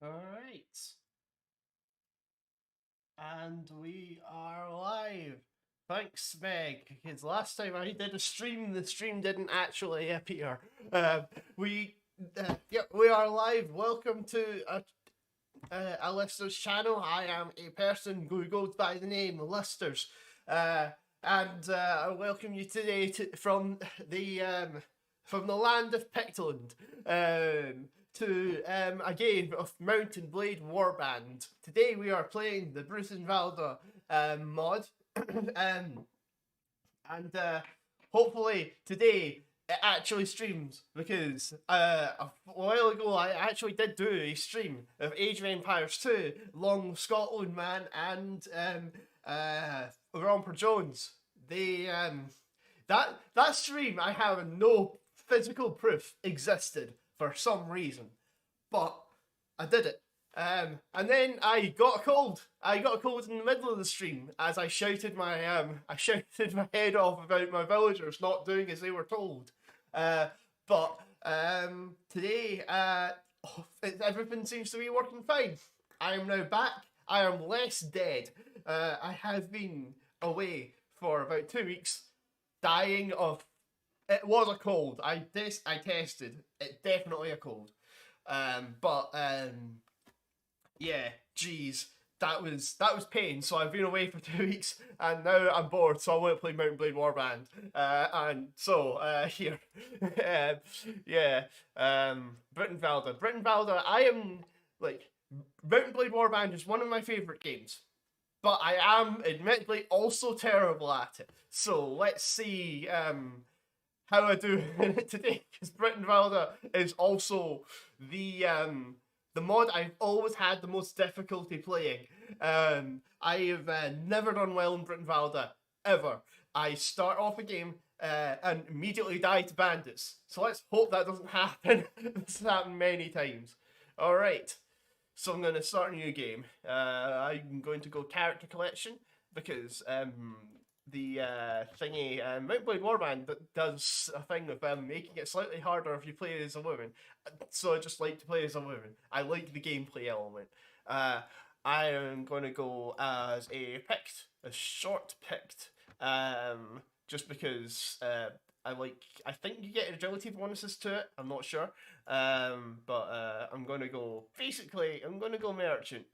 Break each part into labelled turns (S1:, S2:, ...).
S1: Alright. And we are live. Thanks, Meg, because last time I did a stream, the stream didn't actually appear. We, we are live. Welcome to a Lister's channel. I am a person who goes by the name Lister's. And I welcome you today from the land of Pictland. To a game of Mountain Blade Warband. Today we are playing the Brytenwalda mod, and hopefully today it actually streams, because a while ago I actually did do a stream of Age of Empires 2, Long Scotland Man, and Romper Jones. That stream I have no physical proof existed for some reason, but I did it. And then I got a cold. I got a cold in the middle of the stream as I shouted my head off about my villagers not doing as they were told. But today, everything seems to be working fine. I am now back. I am less dead. I have been away for about 2 weeks, dying of. It was a cold. I tested. It's definitely a cold. Yeah, geez, that was pain. So I've been away for 2 weeks, and now I'm bored. So I want to play Mountain Blade Warband. And so here, Brytenwalda. Brytenwalda. I am like Mountain Blade Warband is one of my favorite games, but I am admittedly also terrible at it. So let's see how I do in it today, because Brytenwalda is also the mod I've always had the most difficulty playing. I have never done well in Brytenwalda, ever. I start off a game and immediately die to bandits. So let's hope that doesn't happen. This has happened many times. Alright, so I'm going to start a new game. I'm going to go character collection, because the thingy, Mountain Blade Warband, that does a thing of making it slightly harder if you play as a woman. So I just like to play as a woman. I like the gameplay element. I am going to go as a short picked, just because I think you get agility bonuses to it. I'm not sure, but I'm going to go. Basically, I'm going to go merchant.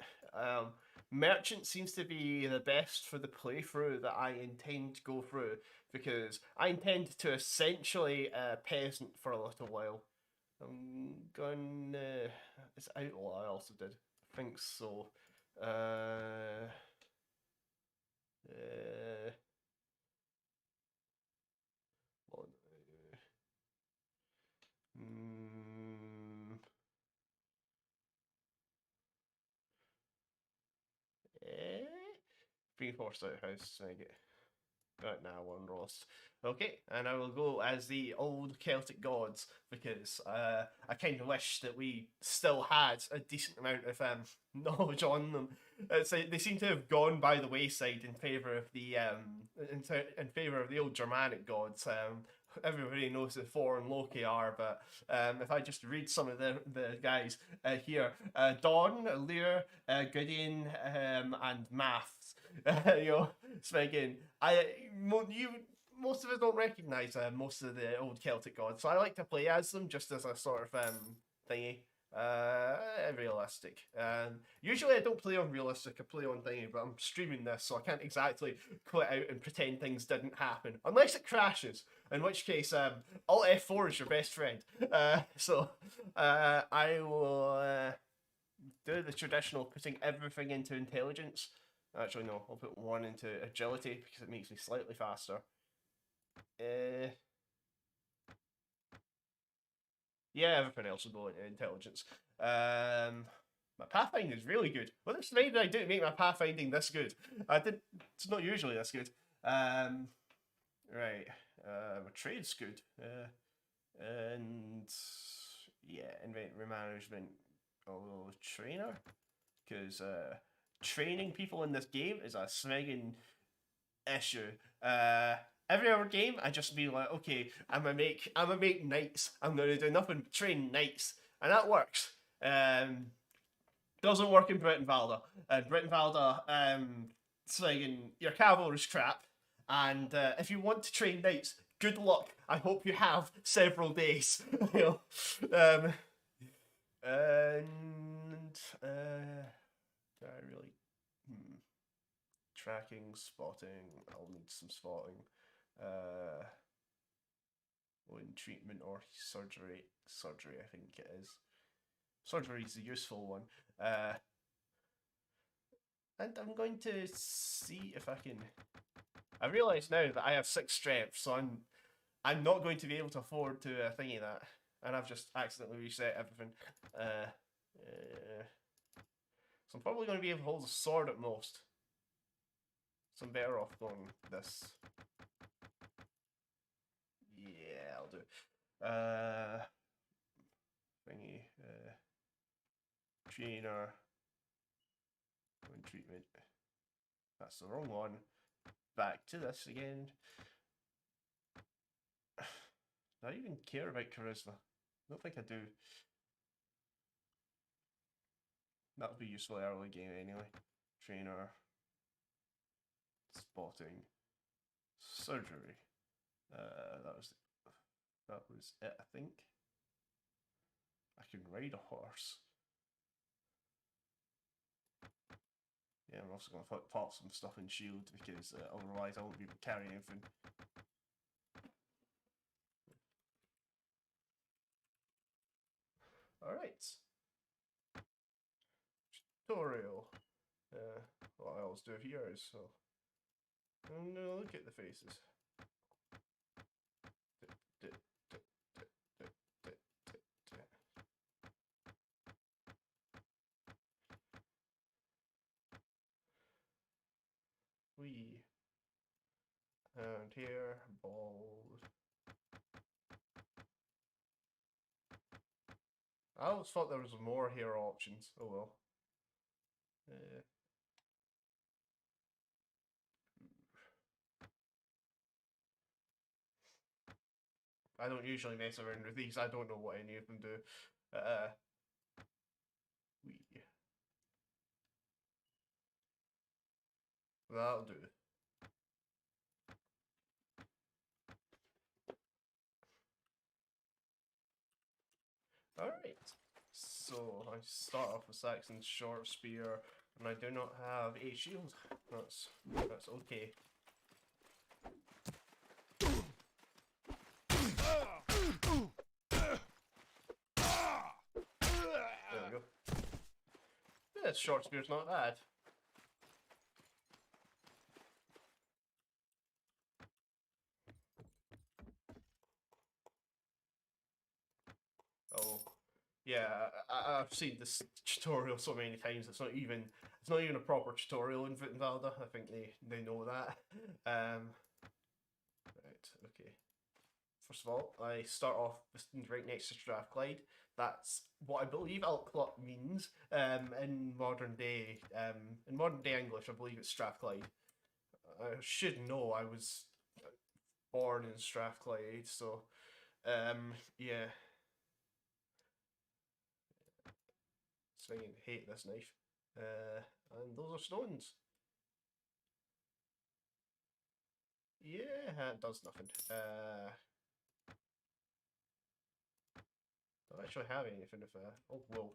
S1: Merchant seems to be the best for the playthrough that I intend to go through, because I intend to essentially peasant for a little while. I'm going. It's outlaw. I also did. I think so. Uh, well, mm, 3-4 stout house. I get. Right now, one roast. Okay, and I will go as the old Celtic gods, because I kind of wish that we still had a decent amount of knowledge on them. They seem to have gone by the wayside in favor of the in favor of the old Germanic gods. Everybody knows who Thor and Loki are, but if I just read some of the guys here, Dawn, Lear, Gideon, and Maths, Sveggin. Most of us don't recognise most of the old Celtic gods, so I like to play as them just as a sort of thingy. Realistic. Usually I don't play on realistic, I play on thingy, but I'm streaming this, so I can't exactly quit out and pretend things didn't happen. Unless it crashes, in which case Alt F4 is your best friend. I will do the traditional putting everything into intelligence. Actually, no, I'll put one into agility because it makes me slightly faster. Yeah, everything else will go into intelligence. My pathfinding is really good. What did I do to make my pathfinding this good? It's not usually this good. Right. My trade's good. And yeah, inventory management. Oh, trainer, because training people in this game is a smegging issue. Every other game, I just be like, okay, I'm gonna make knights. I'm gonna do nothing but train knights, and that works. Doesn't work in Brytenwalda. And Brytenwalda, saying your cavalry's crap. And if you want to train knights, good luck. I hope you have several days. You know, and do I really tracking, spotting? I'll need some spotting. In treatment or surgery. Surgery, I think it is. Surgery is a useful one. And I'm going to see if I can. I realise now that I have 6 strength, so I'm not going to be able to afford to thingy that, and I've just accidentally reset everything. So I'm probably going to be able to hold a sword at most. So I'm better off going this. Yeah, I'll do. Thingy. Trainer. Treatment. That's the wrong one. Back to this again. Do I even care about charisma? I don't think I do. That'll be useful early game anyway. Trainer. Spotting. Surgery. That was it, I think. I can ride a horse. Yeah, I'm also going to pop some stuff in shield because otherwise I won't be able to carry anything. Alright. Tutorial. What I always do here is so. I'm gonna look at the faces. Wee. And here, bald. I always thought there was more hair options. Oh well. I don't usually mess around with these. I don't know what any of them do. Wee. That'll do. Alright. So I start off with Saxon's short spear, and I do not have a shield. That's okay. There we go. This short spear's not bad. Oh, yeah, I've seen this tutorial so many times. It's not even a proper tutorial in Brytenwalda. I think they know that. Right, okay. First of all, I start off right next to Strathclyde. That's what I believe Alclot means in modern day English. I believe it's Strathclyde. I should know. I was born in Strathclyde, so yeah. Swinging, hate this knife. And those are stones. Yeah, it does nothing. Don't actually have anything if oh wool.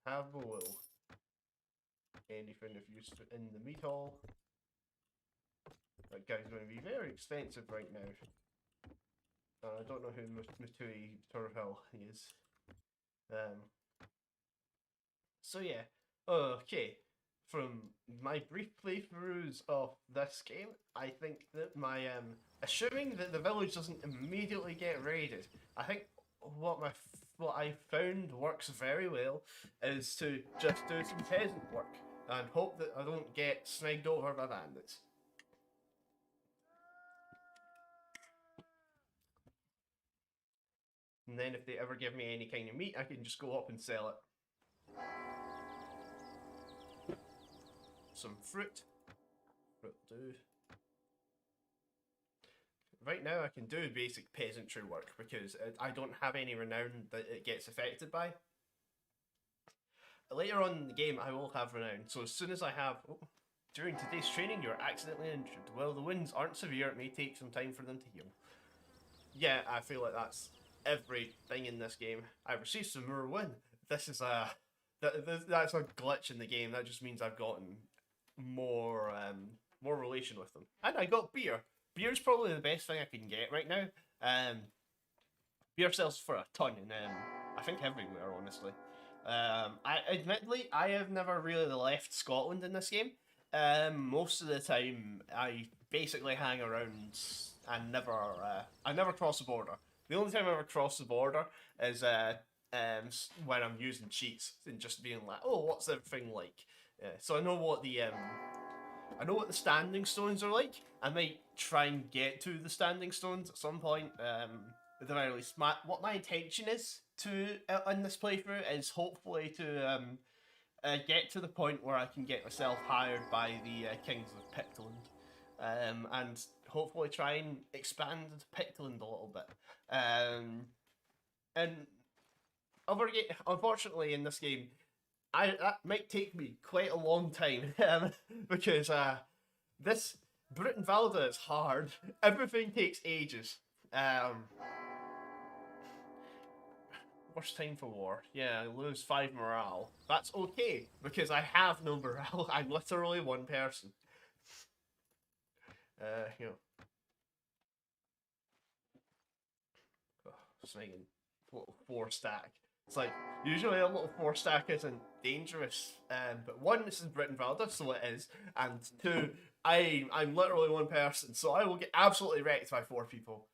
S1: Have wool. Anything if used in the meat hall. That guy's going to be very expensive right now. I don't know who Mutui Turhill is. So yeah, okay. From my brief playthroughs of this game, I think that my assuming that the village doesn't immediately get raided, I think what I found works very well is to just do some peasant work and hope that I don't get snagged over by bandits. And then if they ever give me any kind of meat, I can just go up and sell it. Some fruit. Fruit do. Right now I can do basic peasantry work because I don't have any renown that it gets affected by. later on in the game, I will have renown. So as soon as I have, during today's training, you're accidentally injured. While the wounds aren't severe, it may take some time for them to heal. Yeah, I feel like that's everything in this game. I've received some more win. This is that's a glitch in the game. That just means I've gotten more relation with them. And I got beer. Beer's probably the best thing I can get right now. Um, beer sells for a ton in I think everywhere, honestly. I admittedly I have never really left Scotland in this game. Most of the time I basically hang around and I never cross the border. The only time I ever cross the border is when I'm using cheats and just being like, oh, what's everything like? So I know what the standing stones are like. I might try and get to the standing stones at some point. At the very least, what my intention is to in this playthrough is hopefully to get to the point where I can get myself hired by the kings of Pictland, and hopefully try and expand Pictland a little bit. And unfortunately, in this game, that might take me quite a long time because this Brytenwalda is hard. Everything takes ages. Worst time for war. Yeah, I lose 5 morale. That's okay, because I have no morale. I'm literally one person. You know. Oh, swinging. Little 4 stack. It's like, usually a little 4 stack isn't dangerous. But one, this is Brytenwalda, so it is. And two, I'm literally one person, so I will get absolutely wrecked by 4 people.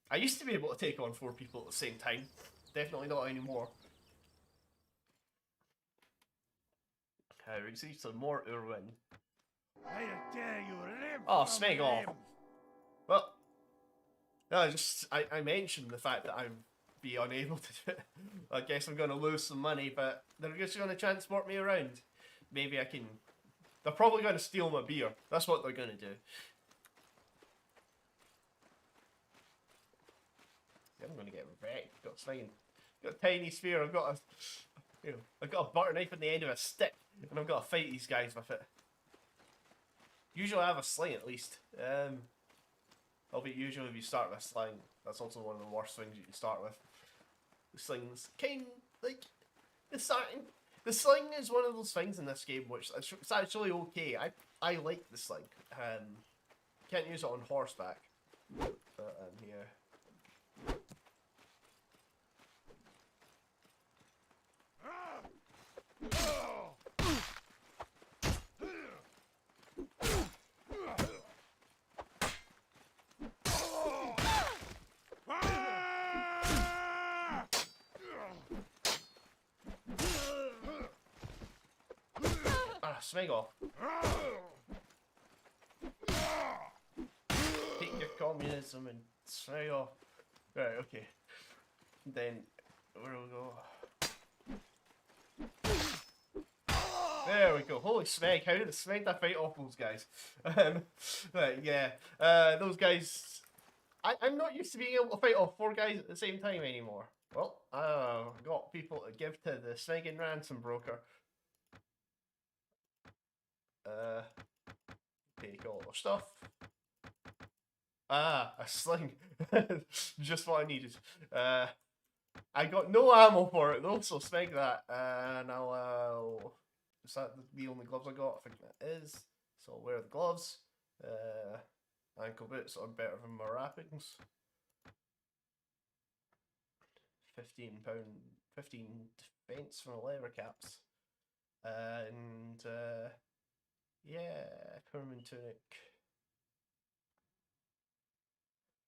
S1: I used to be able to take on 4 people at the same time. Definitely not anymore. I received some more Urwin.
S2: I dare you live.
S1: Oh, smeg off. Well, no, I mentioned the fact that I'm be unable to do it. I guess I'm going to lose some money, but they're just going to transport me around. Maybe I can. They're probably going to steal my beer. That's what they're going to do. I'm going to get wrecked. Got a tiny spear. I've got a butter knife on the end of a stick, and I've got to fight these guys with it. Usually I have a sling at least. Albeit usually if you start with a sling, that's also one of the worst things you can start with. The sling's the sling is one of those things in this game which it's actually okay. I like the sling. Can't use it on horseback. But yeah. Smeg off. Take your communism and smeg off. Right, okay. Then, where do we go? There we go. Holy smeg, how did the smeg that fight off those guys? Right, yeah. Those guys... I'm not used to being able to fight off 4 guys at the same time anymore. Well, I've got people to give to the smegging ransom broker. Take all the stuff. Ah, a sling. Just what I needed. I got no ammo for it though, so smeg that. And I'll is that the only gloves I got? I think that is. So I'll wear the gloves. Ankle boots are better than my wrappings. £15, 15 defense from the leather caps. And yeah, permanent tunic.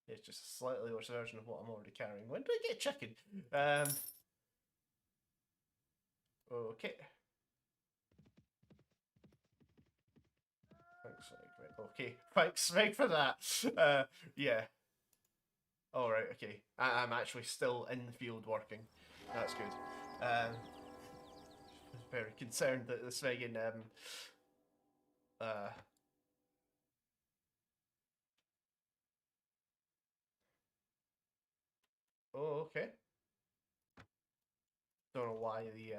S1: It's just a slightly worse version of what I'm already carrying. When do I get chicken? Okay. Thanks, right. Okay. Thanks, Meg, for that. Yeah. Alright, okay. I'm actually still in the field working. That's good. Very concerned that this friggin' oh, okay. Don't know why the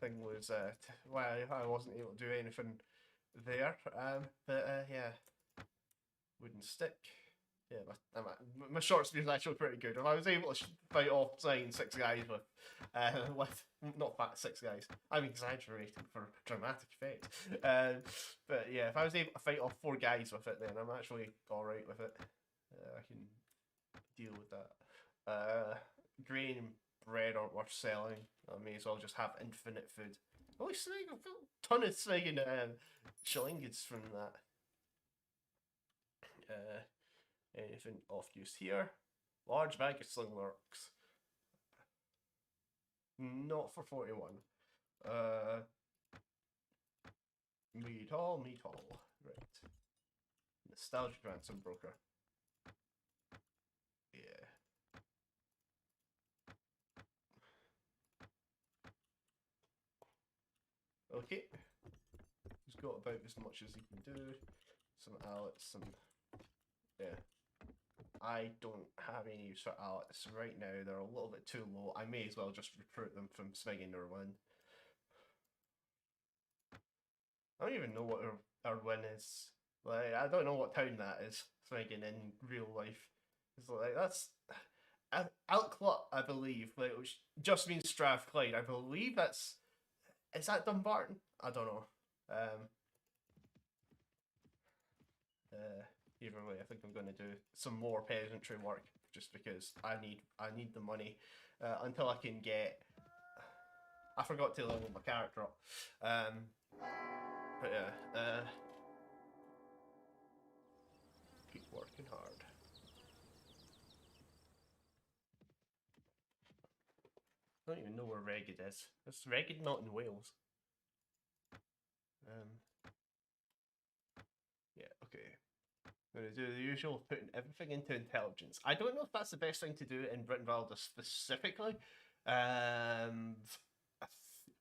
S1: thing was why I wasn't able to do anything there. But yeah, wooden stick. Yeah, my short spear is actually pretty good. If I was able to fight off saying 6 guys with not that 6 guys, I'm exaggerating for dramatic effect. But yeah, if I was able to fight off 4 guys with it, then I'm actually all right with it. I can deal with that. Grain and bread aren't worth selling. I may as well just have infinite food. Holy snake! I've got a ton of snagging shillings from that. Anything off use here? Large bag of sling lurks. Not for 41. Meat all. Right. Nostalgic ransom broker. Yeah. Okay. He's got about as much as he can do. Some Alex, some... Yeah. I don't have any use for Alex right now. They're a little bit too low. I may as well just recruit them from Smig or Win. I don't even know what our Win is. Like, I don't know what town that is, Smig in real life. It's like, that's... Outclut, I believe, like, which just means Strathclyde. I believe that's... Is that Dumbarton? I don't know. Either way, I think I'm going to do some more peasantry work just because I need the money until I can get. I forgot to level my character up, but yeah, keep working hard. I don't even know where Regid is. Is Regid not in Wales? Yeah, okay. I'm going to do the usual, putting everything into intelligence. I don't know if that's the best thing to do in Brytenwalda specifically,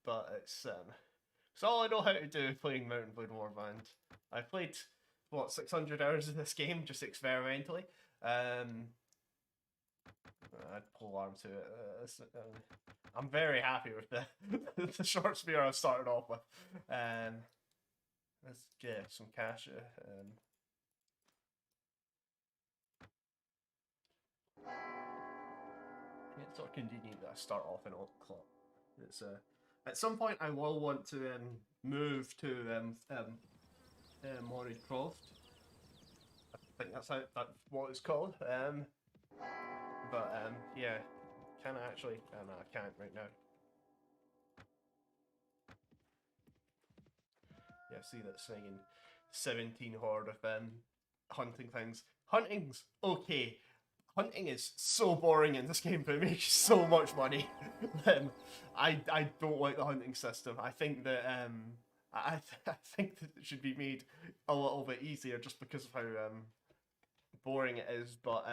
S1: but it's all I know how to do playing Mountain Blade Warband. I played, what, 600 hours of this game just experimentally. I'd pull arm to it. I'm very happy with the the short spear I started off with. Let's get some cash. It's sort of convenient that I start off in Old Clock. It's at some point I will want to move to Morrid Croft. I think that's what it's called. But yeah, can I actually? No, I can't right now. Yeah, see that singing 17 horde of hunting things. Hunting's okay. Hunting is so boring in this game, but it makes so much money. I don't like the hunting system. I think that I think that it should be made a little bit easier just because of how boring it is. But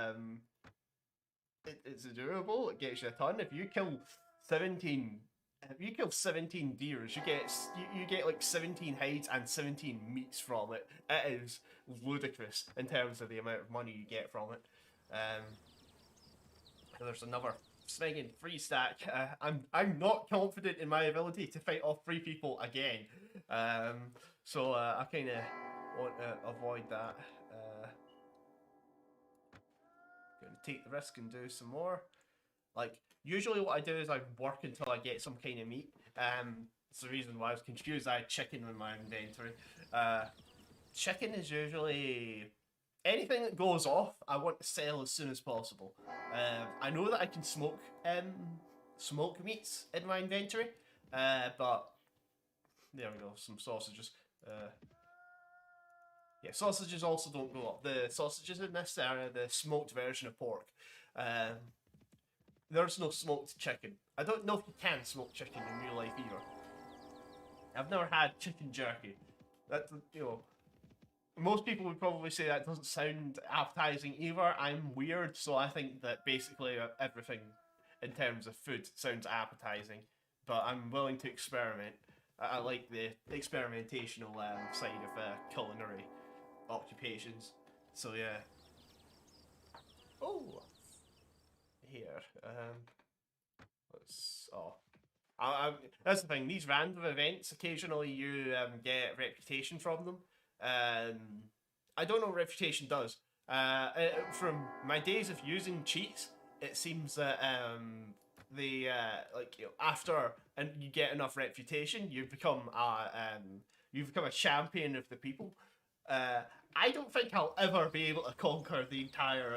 S1: it's doable. It gets you a ton. If you kill 17 deers, you get like 17 hides and 17 meats from it. It is ludicrous in terms of the amount of money you get from it. There's another swinging free stack. I'm not confident in my ability to fight off 3 people again. So I kind of want to avoid that. Gonna take the risk and do some more. Like, usually what I do is I work until I get some kind of meat. It's the reason why I was confused. I had chicken in my inventory. Chicken is usually anything that goes off. I want to sell as soon as possible. I know that I can smoke meats in my inventory, but there we go. Some sausages. Yeah, sausages also don't go up. The sausages in this are the smoked version of pork. There's no smoked chicken. I don't know if you can smoke chicken in real life either. I've never had chicken jerky. That, you know, most people would probably say that doesn't sound appetizing either. I'm weird, so I think that basically everything in terms of food sounds appetizing. But I'm willing to experiment. I like the experimentational side of culinary occupations. So yeah. Oh, here. Let's. Oh, That's the thing. These random events, occasionally you get reputation from them. I don't know what reputation does. From my days of using cheats, it seems that the like after and you get enough reputation, you become a champion of the people. Uh, I don't think I'll ever be able to conquer the entire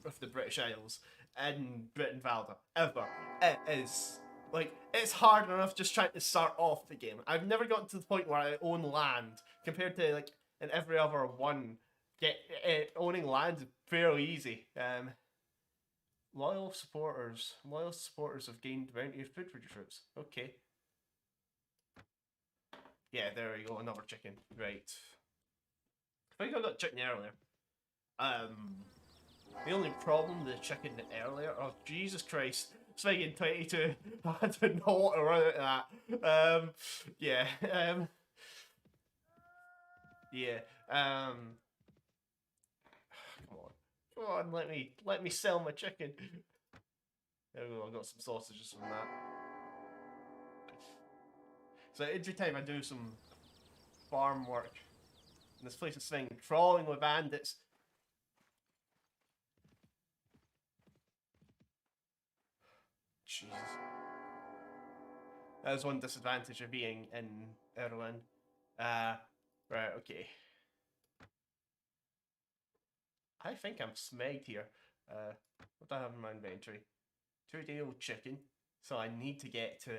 S1: of the British Isles in Brytenwalda ever. It is like it's hard enough just trying to start off the game. I've never gotten to the point where I own land compared to like in every other one. Owning land is fairly easy. Loyal supporters have gained bounty of food recruits. Okay. Yeah, there we go. Another chicken. Right. I think I got chicken earlier. The only problem with the chicken earlier. Oh Jesus Christ! Speaking 22. I didn't know what to run at that. Yeah. Yeah. Come on. Come on. Let me sell my chicken. There we go. I got some sausages from that. So every time I do some farm work, and this place is thing crawling with bandits. Jesus. That's one disadvantage of being in Erlen. Right, okay. I think I'm smegged here. What do I have in my inventory? 2-day old chicken. So I need to get to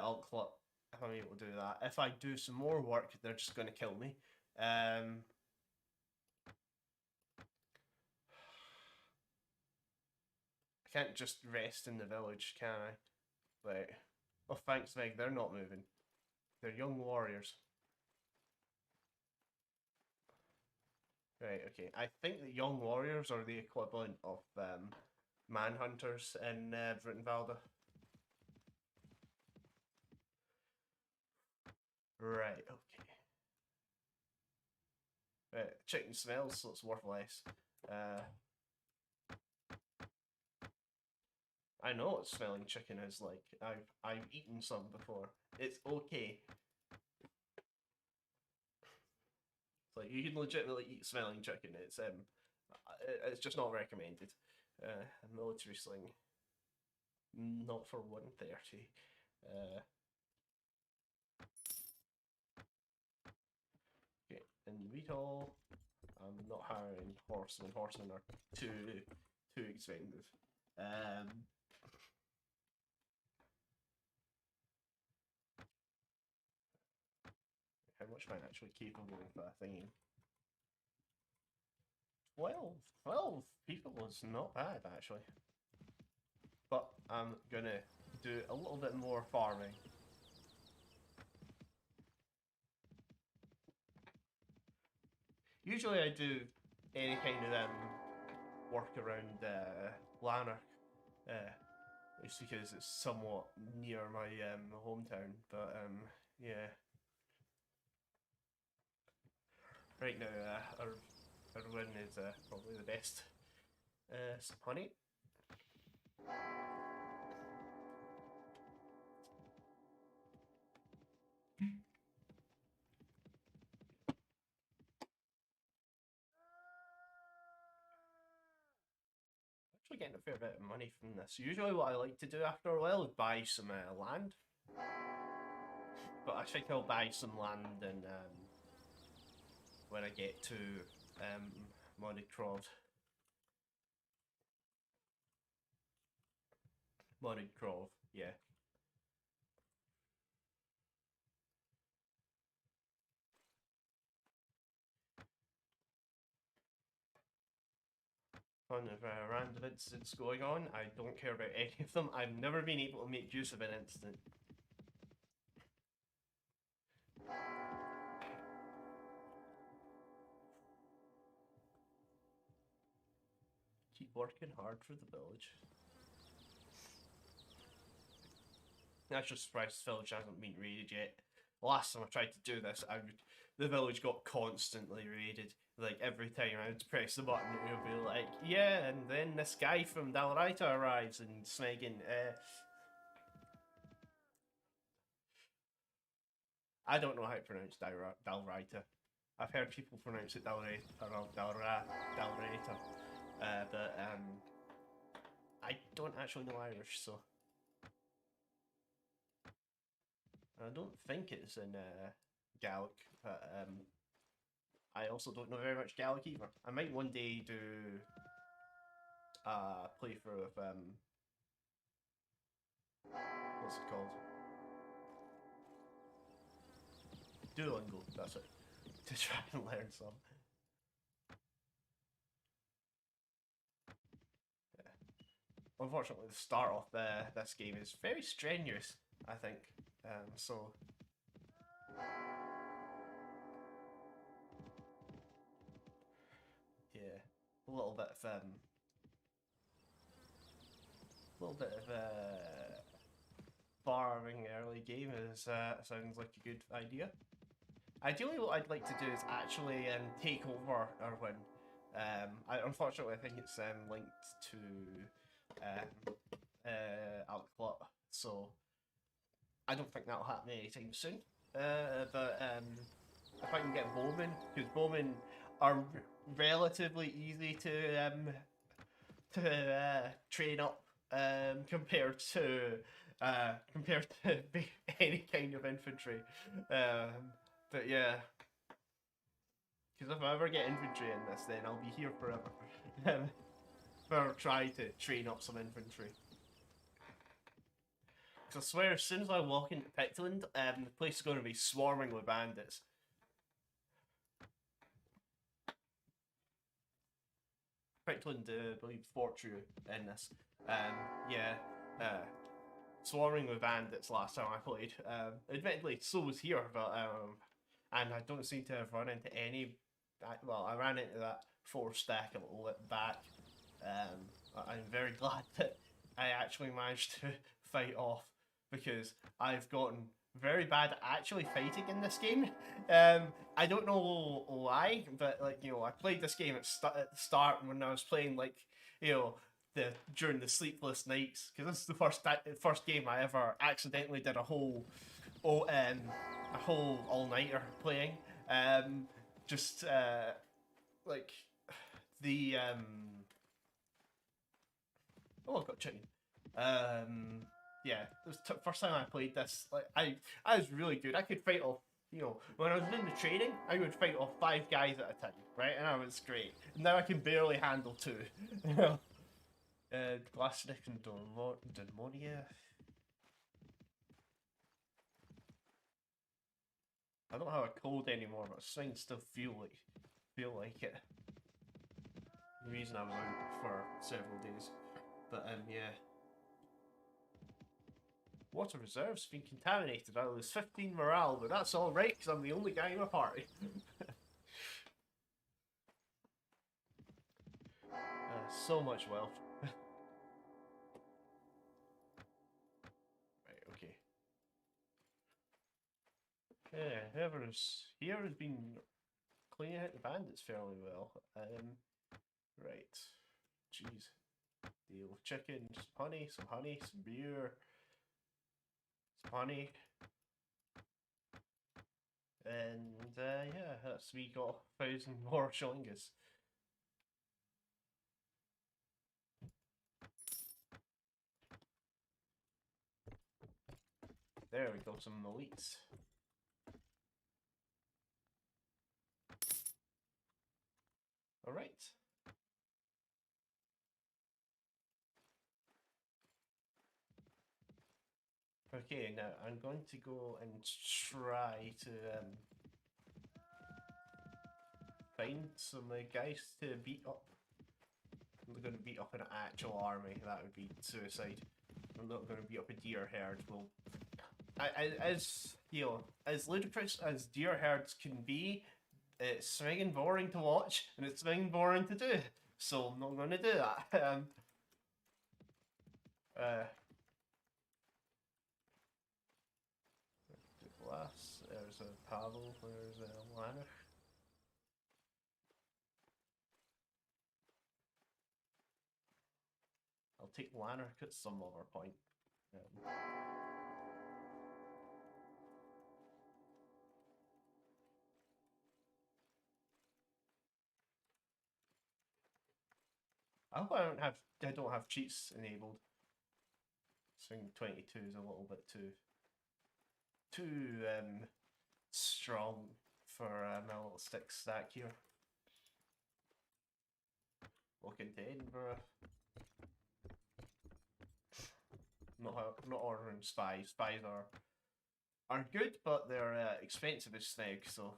S1: Alt Club if I'm able to do that. If I do some more work, they're just going to kill me. I can't just rest in the village, can I? Like, oh thanks Meg, they're not moving. They're young warriors. Right, okay. I think the young warriors are the equivalent of manhunters in Brytenwalda. Right, okay. Right, chicken smells, so it's worth less. I know what smelling chicken is like. I've eaten some before. It's okay. It's like you can legitimately eat smelling chicken. It's just not recommended. A military sling, not for 130. Okay, in Retail, I'm not hiring horsemen. Horsemen are too expensive. How much am I actually capable of thinking? 12 people is not bad actually. But I'm gonna do a little bit more farming. Usually I do any kind of work around Lanark, just because it's somewhat near my hometown. But yeah. Right now, our win is probably the best. Some honey. Actually getting a fair bit of money from this. Usually what I like to do after a while is buy some land. But I think I'll buy some land and when I get to Moneycrov. Moneycrov, yeah. Ton of random incidents going on. I don't care about any of them. I've never been able to make use of an incident. Keep working hard for the village. I'm just surprised this village hasn't been raided yet. Last time I tried to do this, the village got constantly raided. Like every time I would press the button, it would be like, yeah, and then this guy from Dalraita arrives and Smeggin. I don't know how to pronounce Dalraita. I've heard people pronounce it Dalraita, but I don't actually know Irish, so I don't think it's in Gaelic, but I also don't know very much Gaelic either. I might one day do a playthrough of what's it called? Duolingo, that's it. To try and learn some. Yeah. Unfortunately, the start of this game is very strenuous, I think. So yeah, a little bit of farming early game is sounds like a good idea. Ideally, what I'd like to do is actually take over Irwin. Unfortunately, I think it's linked to Alclot, so I don't think that'll happen anytime soon. But if I can get bowmen, because bowmen are relatively easy to train up compared to any kind of infantry. But yeah, because if I ever get infantry in this, then I'll be here forever. For trying to train up some infantry. Because I swear, as soon as I walk into Pictland, the place is going to be swarming with bandits. Brytenwalda, I believe, Fortrue in this. Yeah, swarming with bandits last time I played. Admittedly, so was here, but and I don't seem to have run into any. Well, I ran into that 4-stack a little bit back. I'm very glad that I actually managed to fight off, because I've gotten very bad at actually fighting in this game. I don't know why, but like, you know, I played this game at the start when I was playing, like, you know, during the sleepless nights, because this is the first game I ever accidentally did a whole all-nighter playing. Just like the oh, I've got chicken. Yeah, it was first time I played this. Like, I was really good. I could fight off. You know, when I was doing the training, I would fight off 5 guys at a time, right? And that was great. Now I can barely handle 2. You know, Glassnick and Dormonia. I don't have a cold anymore, but things still feel like it. The reason I was out for several days, but yeah. Water reserve's been contaminated. I lose 15 morale, but that's alright, because I'm the only guy in my party. So much wealth. Right, okay. Yeah, whoever's here has been cleaning out the bandits fairly well. Right. Jeez. Deal with chicken, some honey, some beer, some honey. And yeah, that's we got 1,000 more shillingas. There we go, some elites. Alright. Okay, now I'm going to go and try to find some guys to beat up. I'm going to beat up an actual army. That would be suicide. I'm not going to beat up a deer herd. Well, as you know, as ludicrous as deer herds can be, it's swinging boring to watch and it's swinging boring to do. So I'm not going to do that. Glass. There's a Pavel. There's a Lanark. I'll take Lanark at some other point. hope I don't have cheats enabled. Swing 22 is a little bit too strong for my little stick stack here. Looking to Edinburgh. Not ordering spies. Spies are good, but they're expensive as snag, so.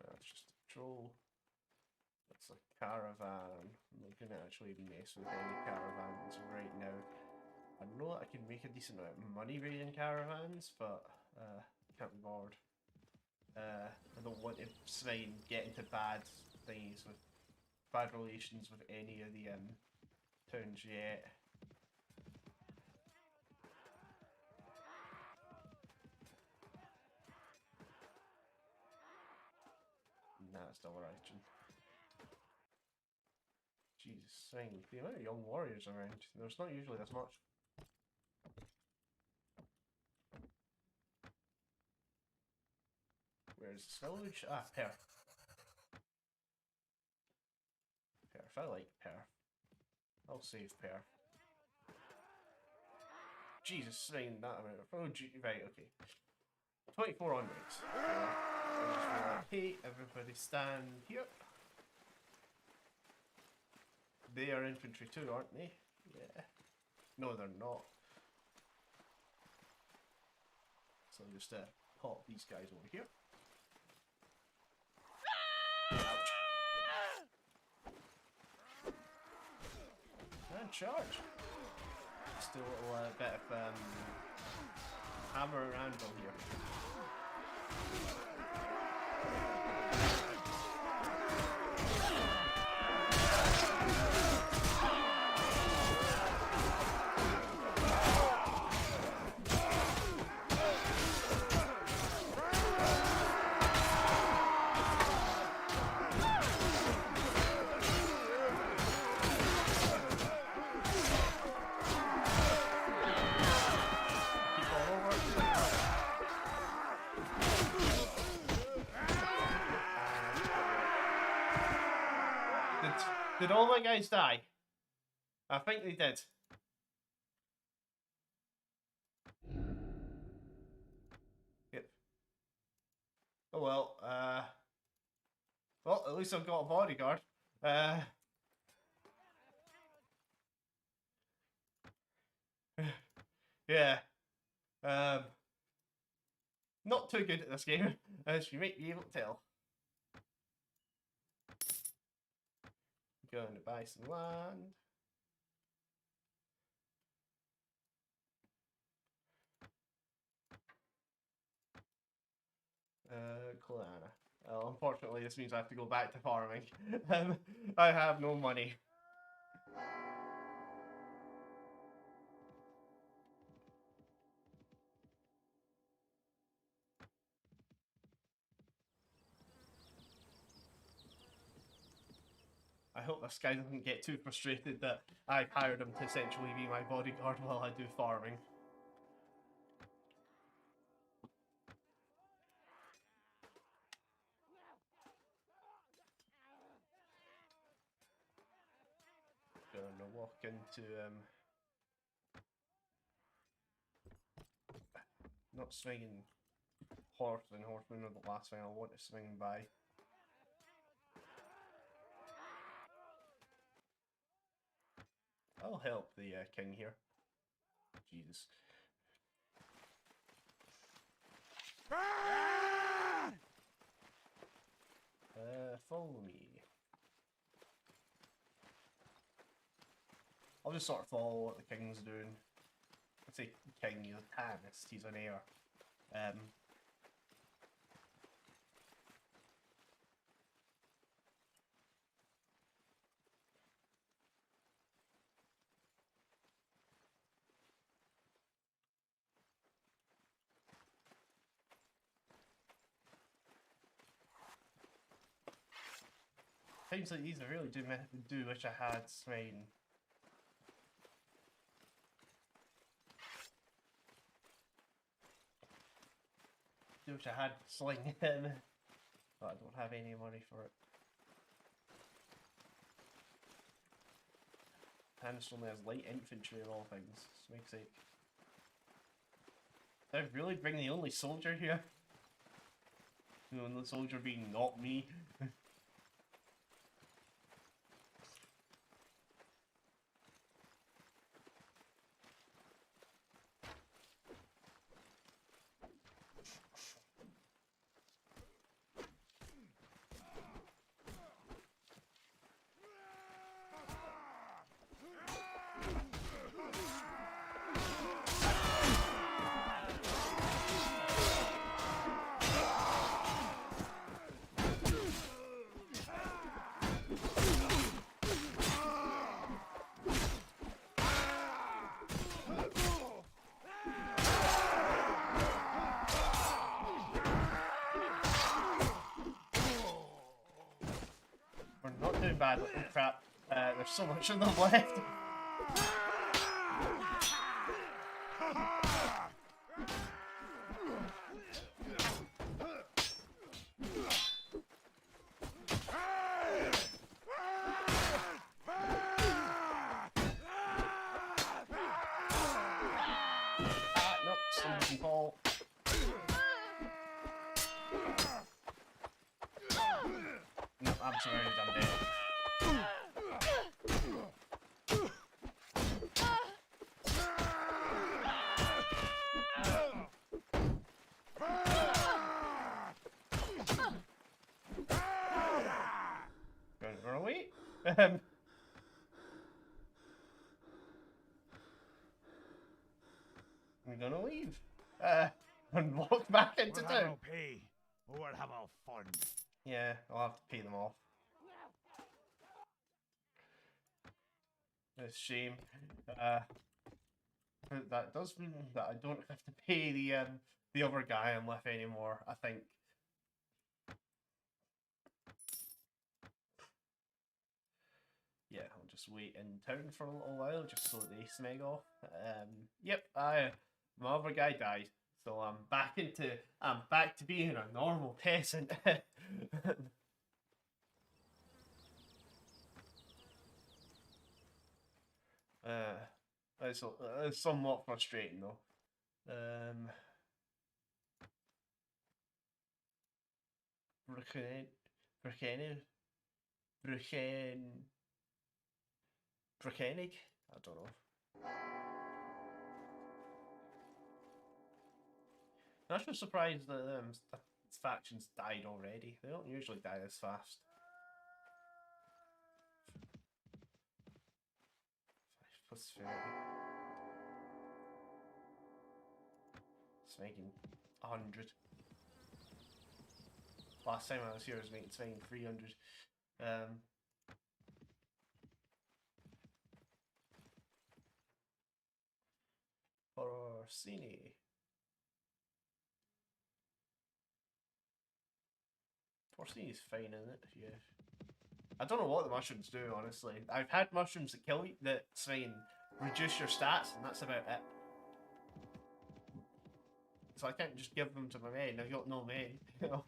S1: That's just a troll. That's a caravan. I'm not gonna actually mess with any caravans right now. I know that I can make a decent amount of money raiding caravans, but can't be bothered. I don't want to get into bad things with bad relations with any of the towns yet. Nah, it's still right. Jesus, the amount of young warriors around, there's not usually this much. Where's this village? Ah, Perth. Perth, I like Perth. I'll save Perth. Jesus, that amount of... Oh, right, okay. 24 onwards. Hey, everybody stand here. They are infantry too, aren't they? Yeah. No, they're not. So I'll just pop these guys over here. Ouch. And charge. Just a little bit of hammer and anvil here. Did all my guys die? I think they did. Yep. Oh well, well, at least I've got a bodyguard. Yeah. Not too good at this game, as you might be able to tell. Going to buy some land. Colana. Well, unfortunately, this means I have to go back to farming. I have no money. I hope this guy doesn't get too frustrated that I've hired him to essentially be my bodyguard while I do farming. Gonna walk into not swinging horsemen. Horsemen are the last thing I want to swing by. I'll help the king here. Jesus. Follow me. I'll just sort of follow what the king's doing. I'd say king, he's a tanist, he's an heir. Times like these I really do wish I had Swain. do wish I had sling, but I don't have any money for it. Hands only has light infantry of all things. For makes sake. Did I really bring the only soldier here? The only soldier being not me. We're not doing bad. Oh crap. There's so much of them left. Nope, somebody can fall. Nope, I'm sorry, I'm dead. Going to run away? I'm gonna leave. And walk back into
S2: We'll
S1: town.
S2: have our pay, or we'll have our fun.
S1: Yeah, I'll have to pay them off. It's a shame. That does mean that I don't have to pay the other guy I'm with anymore, I think. Yeah, I'll just wait in town for a little while just so that they smeg off. Yep, my other guy died. So I'm back to being a normal peasant. It's somewhat frustrating though. Bruchenig? I don't know. I'm actually surprised that factions died already. They don't usually die this fast. 5 + 30. It's making 100. Last time I was here, I was making 300. Orsini. Orsini's fine, isn't it? Yeah. I don't know what the mushrooms do, honestly. I've had mushrooms that kill you, that reduce your stats, and that's about it. So I can't just give them to my men. I've got no men, you know.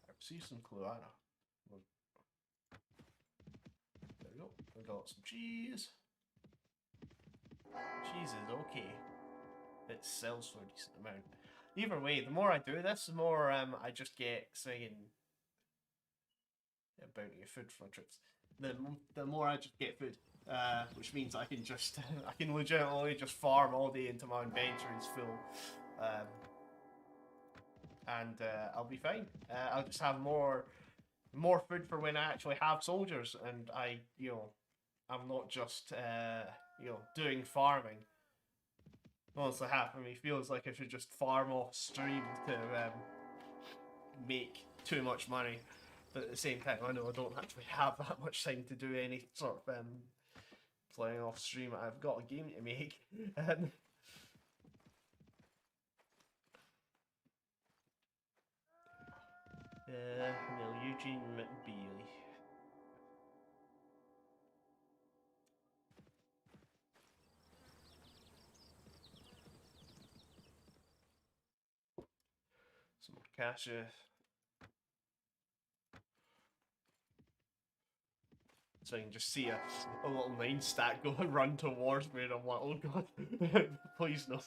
S1: I received some Cluana. There we go. We got some cheese. Cheese is okay. It sells for a decent amount. Either way, the more I do this, the more I just get saying bounty of food for my troops. The more I just get food, which means I can just I can legitimately just farm all day until my inventory's full, and I'll be fine. I'll just have more food for when I actually have soldiers, and I'm not just doing farming. Honestly, half of me feels like I should just farm off stream to make too much money, but at the same time I know I don't actually have that much time to do any sort of playing off stream. I've got a game to make. Eugene McBealy. Some more cash. So I can just see a little 9 stack go and run towards me, and I'm like, oh god, please no.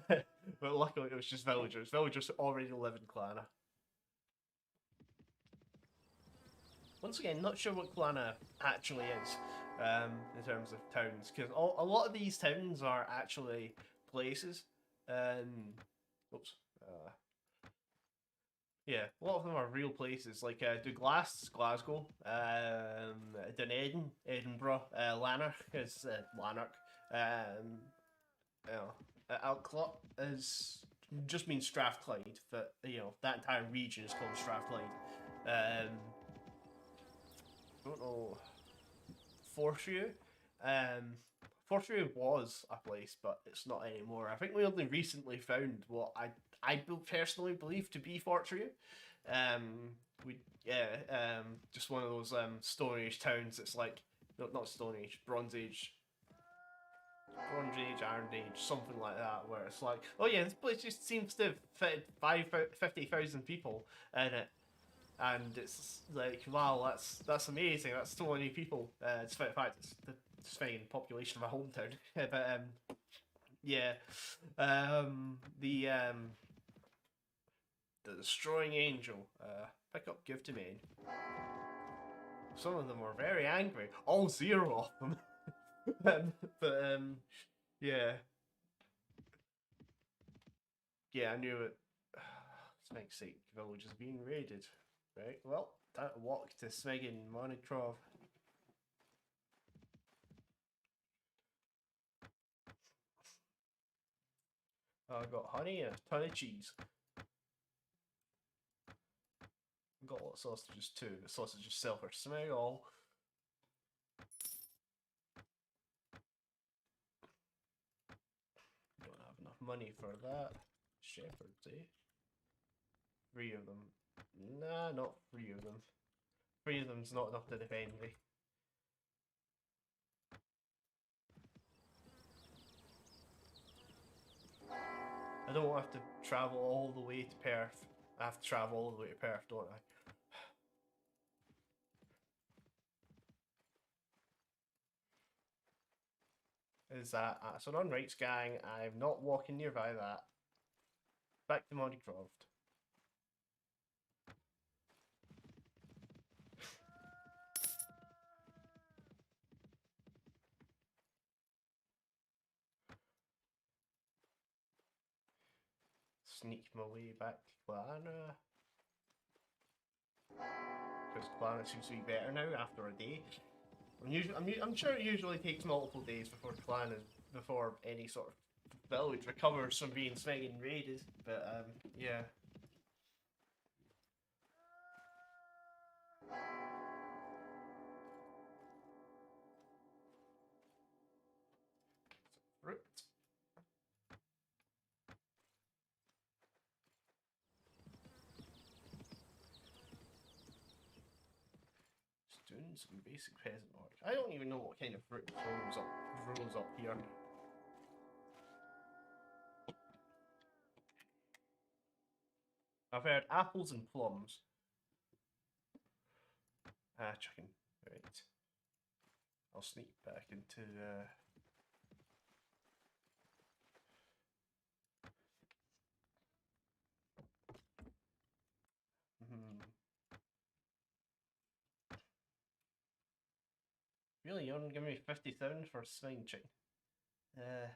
S1: But luckily it was just villagers. Villagers already live in Clana. Once again, not sure what Clana actually is in terms of towns, because a lot of these towns are actually places. Oops. Yeah, a lot of them are real places, like Douglas, Glasgow, Dunedin, Edinburgh, Lanark is Lanark, you know, Alclot is just means Strathclyde, but you know that entire region is called Strathclyde. I don't know, Fortrew. Um, Fortrew was a place, but it's not anymore. I think we only recently found what I personally believe to be Fortrew. We just one of those Stone Age towns. It's like not Stone Age, Bronze Age. Bronze Age, Iron Age, something like that, where it's like, oh yeah, this place just seems to have fitted 50,000 people in it, and it's like, wow, that's amazing. That's so many people. It's in fact it's the Spain population of a hometown. But yeah, the Destroying Angel. Pick up, give to main. Some of them were very angry. All 0 of them. But yeah, yeah, I knew it. Smeg's Sake village is being raided. Right, well, time to walk to Smeg and Monicrov. I got honey and a ton of cheese. Got a lot of sausages too. The sausages sell for Smeg all. Don't have enough money for that. Shepherds, eh? 3 of them. Nah, not 3 of them. 3 of them's not enough to defend me. I don't have to travel all the way to Perth. I have to travel all the way to Perth, don't I? Is that that's an unrights gang? I'm not walking nearby that. Back to Montycroft. Sneak my way back to Clana. Because Clana seems to be better now after a day. I'm sure it usually takes multiple days before before any sort of village recovers from being smeg and raided. But yeah. Fruit. Just doing some basic peasant work. I don't even know what kind of fruit grows up here. I've heard apples and plums. Chicken. Right. I'll sneak back into Really, you're gonna give me 57 for swine chicken? Uh,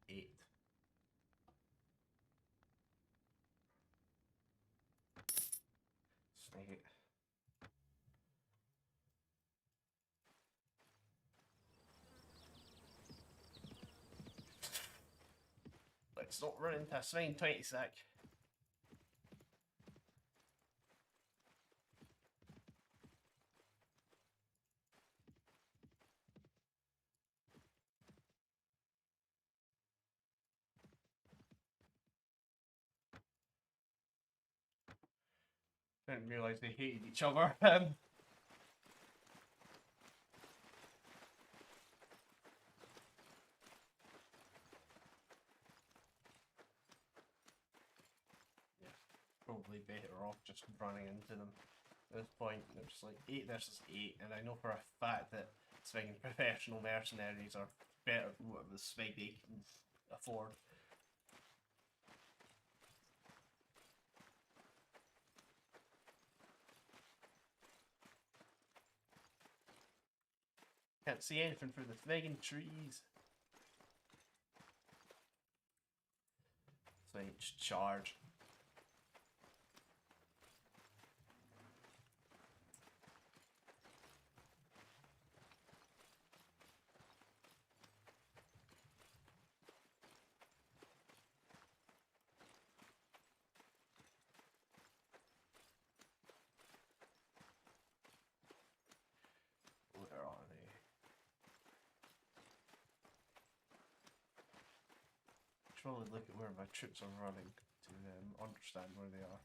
S1: Eight. Snake it. Let's not run into a swine 20 sack. Didn't realise they hated each other. Probably better off just running into them at this point. There's like 8 versus 8, and I know for a fact that swinging professional mercenaries are better than what the swing they can afford. Can't see anything through the friggin' trees. So I just charge. Where are they? Should probably look at where my troops are running to understand where they are.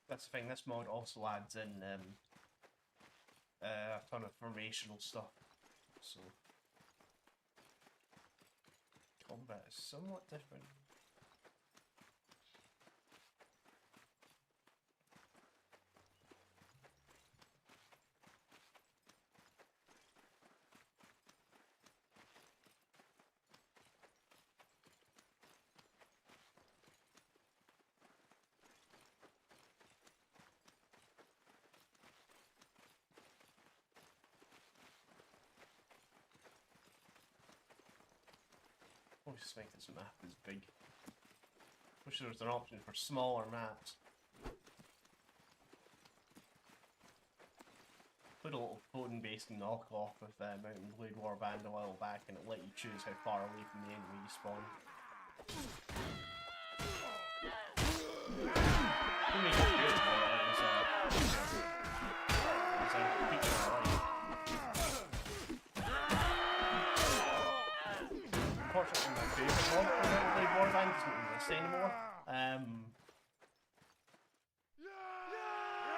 S1: That's the thing, this mod also adds in a ton of formational stuff, so combat is somewhat different. I just think this map is big. Wish there was an option for smaller maps. Put a little coding-based knockoff with Mountain Blade Warband a while back, and it let you choose how far away from the enemy you spawn. It made it good, but it was unfortunately, my favourite mod for Mountain Blade Warband doesn't exist anymore. Yeah,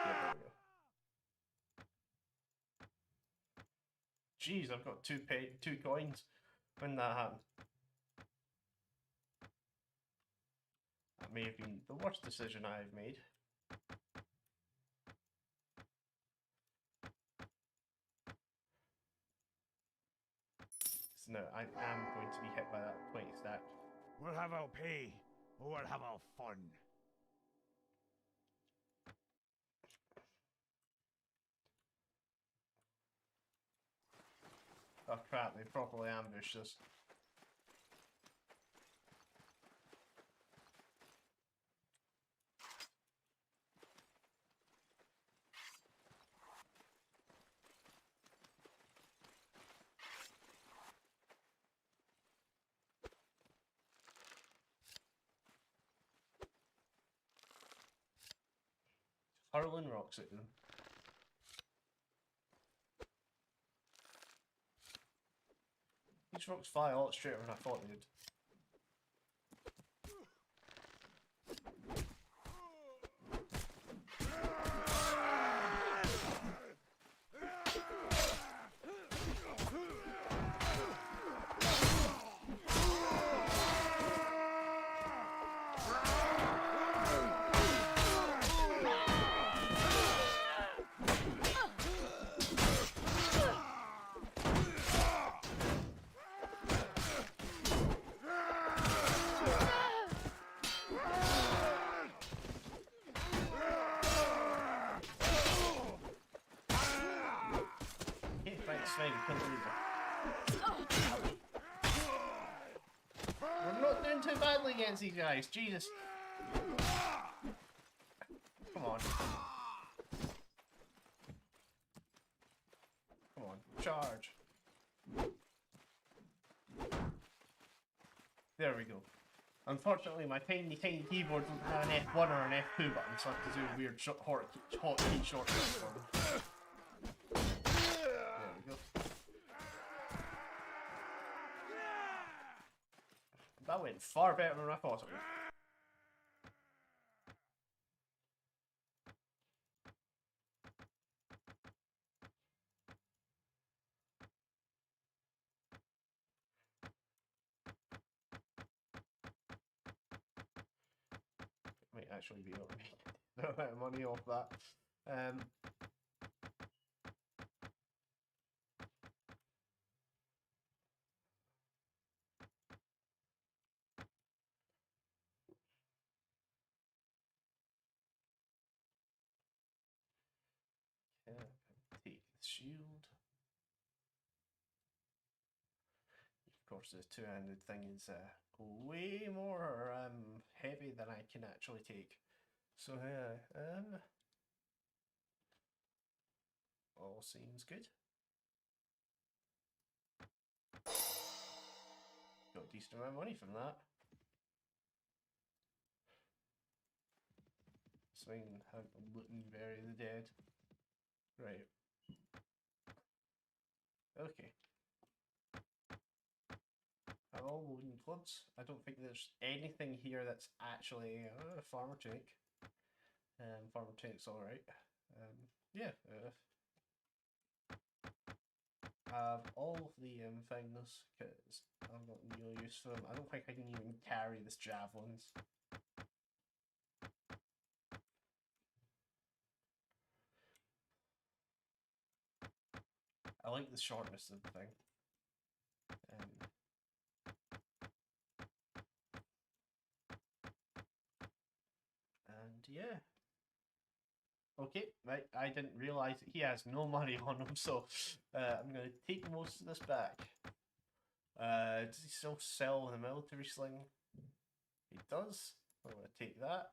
S1: there we go. Jeez, I've got two coins. When that happened, that may have been the worst decision I've made. So no, I am going to be hit by that 20 stack.
S2: We'll have our pay, or we'll have our fun.
S1: Oh crap, they properly ambushed us. Hurling rocks at them. These rocks fly a lot straighter than I thought they did. We're not doing too badly against these guys, Jesus. Come on. Come on, charge. There we go. Unfortunately, my tiny keyboard doesn't have an F1 or an F2 button, so I have to do weird hotkey shortcuts for them. There we go. That went far better than I thought it would. Might actually be able to make a little bit of money off that. Yeah, take the shield. Of course, the two-handed thing is way more heavy than I can actually take. So yeah, all seems good. Got a decent amount of money from that. Swing, looting, bury the dead. Right. Okay. All wooden clubs. I don't think there's anything here that's actually farmer tunic. Farmer tunic's alright. Yeah. Have all of the things because I've got no use for them. I don't think I can even carry this javelins. I like the shortness of the thing. And yeah. Okay, right, I didn't realise that he has no money on him, so I'm going to take most of this back. Does he still sell the military sling? He does. I'm going to take that.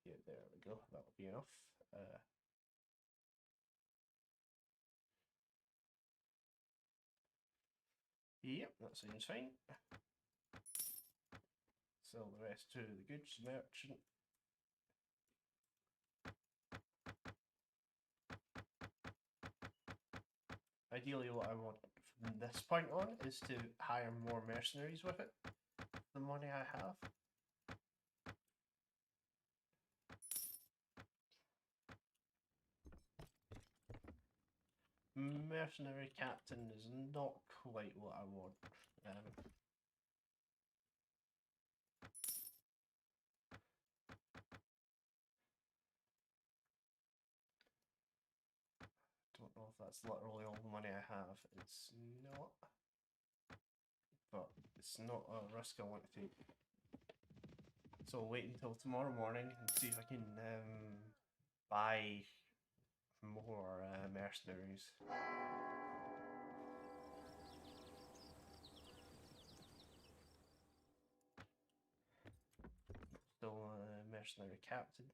S1: Yeah, there we go. That'll be enough. Yep, that seems fine. Sell the rest to the goods merchant. Ideally, what I want from this point on is to hire more mercenaries with it. The money I have. Mercenary captain is not quite what I want. Don't know if that's literally all the money I have. It's not. But it's not a risk I want to take. So I'll wait until tomorrow morning and see if I can buy more mercenaries. Still mercenary captain.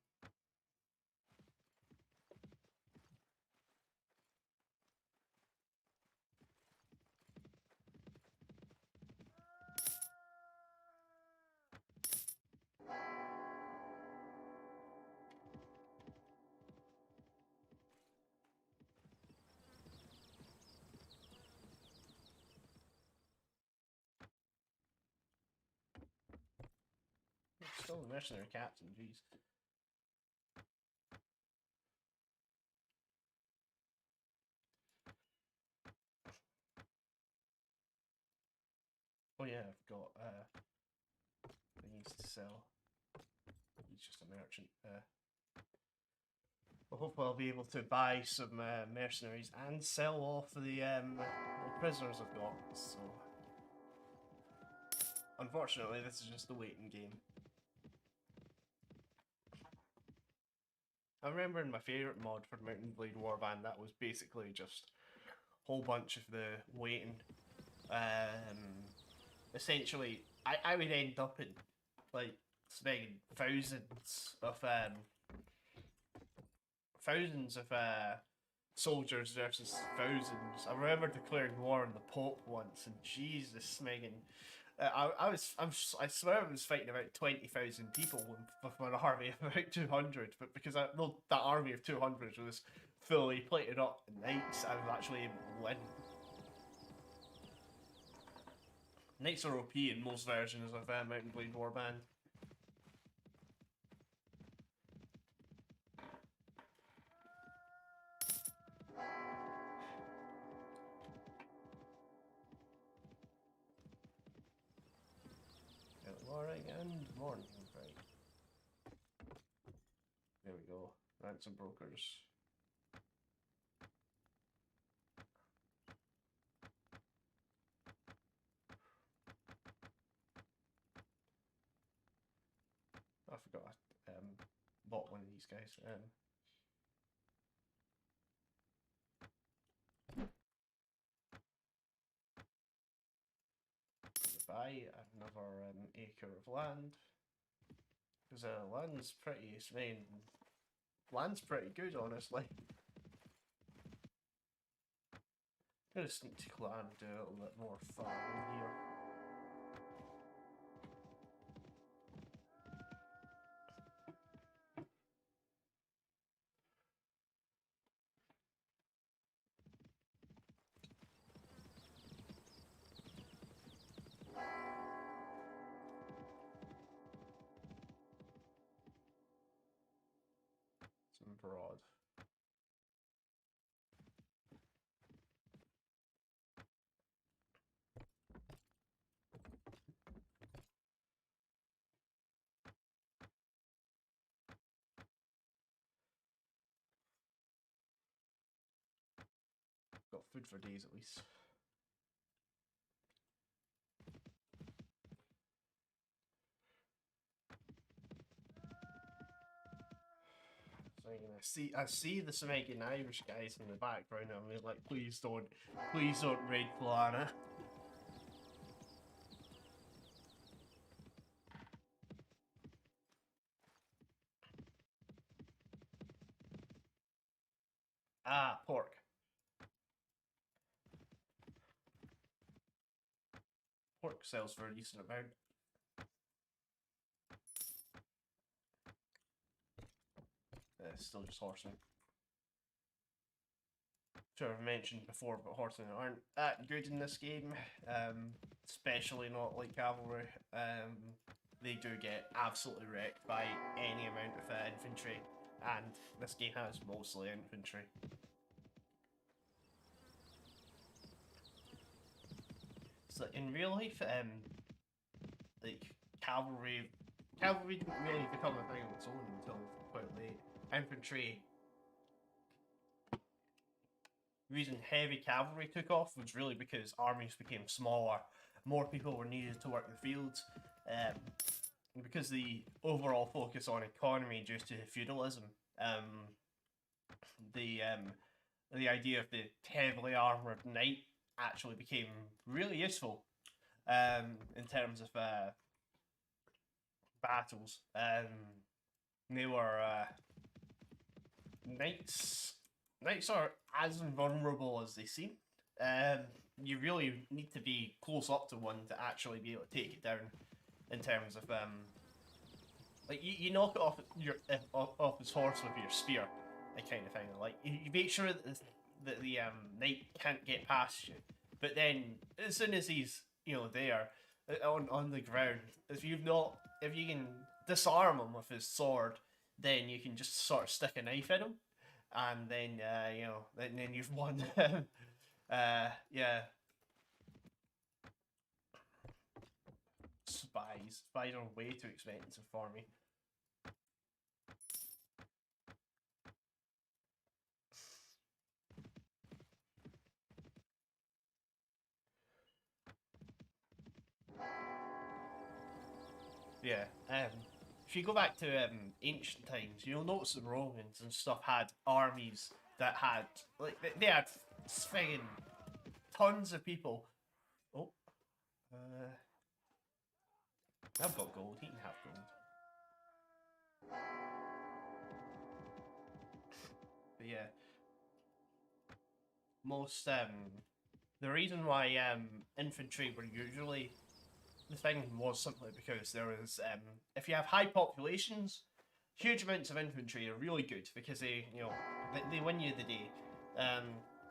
S1: Still a mercenary captain, jeez. Oh yeah, I've got things to sell. He's just a merchant. Well, hopefully I'll be able to buy some mercenaries and sell off the prisoners I've got. So, unfortunately, this is just a waiting game. I remember in my favourite mod for Mountain Blade Warband, that was basically just a whole bunch of the waiting. Essentially, I would end up in like spending thousands of soldiers versus thousands. I remember declaring war on the Pope once, and Jesus, Megan, I swear I was fighting about 20,000 people with an army of about 200, but because well, that army of 200 was fully plated up in knights, I was actually able to win. Knights are OP in most versions of Mountain Blade Warband. Good morning and morning, right. There we go. Ransom brokers. I forgot I bought one of these guys. Buy another acre of land. Because land's pretty good, honestly. I'm gonna sneak to clan and do a little bit more farming here. Some broad. Got food for days at least. I see the Jamaican Irish guys in the background. I'm like, please don't raid Polana. Ah, pork. Pork sells for a decent amount. Still just horsemen. Sure, I've mentioned before, but horsemen aren't that good in this game, especially not like cavalry. They do get absolutely wrecked by any amount of infantry, and this game has mostly infantry. So in real life, like cavalry didn't really become a thing on its own until quite late. Infantry, the reason heavy cavalry took off was really because armies became smaller, more people were needed to work the fields, and because the overall focus on economy due to feudalism, the idea of the heavily armored knight actually became really useful in terms of battles. They were knights. Knights are as invulnerable as they seem. You really need to be close up to one to actually be able to take it down. In terms of like you knock it off off his horse with your spear, that kind of thing. Like you make sure that the knight can't get past you. But then as soon as he's there on the ground, if you can disarm him with his sword, then you can just sort of stick a knife in him, and then then you've won. Yeah. Spies are way too expensive for me. Yeah. If you go back to ancient times, you'll notice the Romans and stuff had armies that had they had friggin' tons of people. Oh, I've got gold. He can have gold. But yeah, most the reason why infantry were usually the thing was simply because there was, if you have high populations, huge amounts of infantry are really good because they win you the day.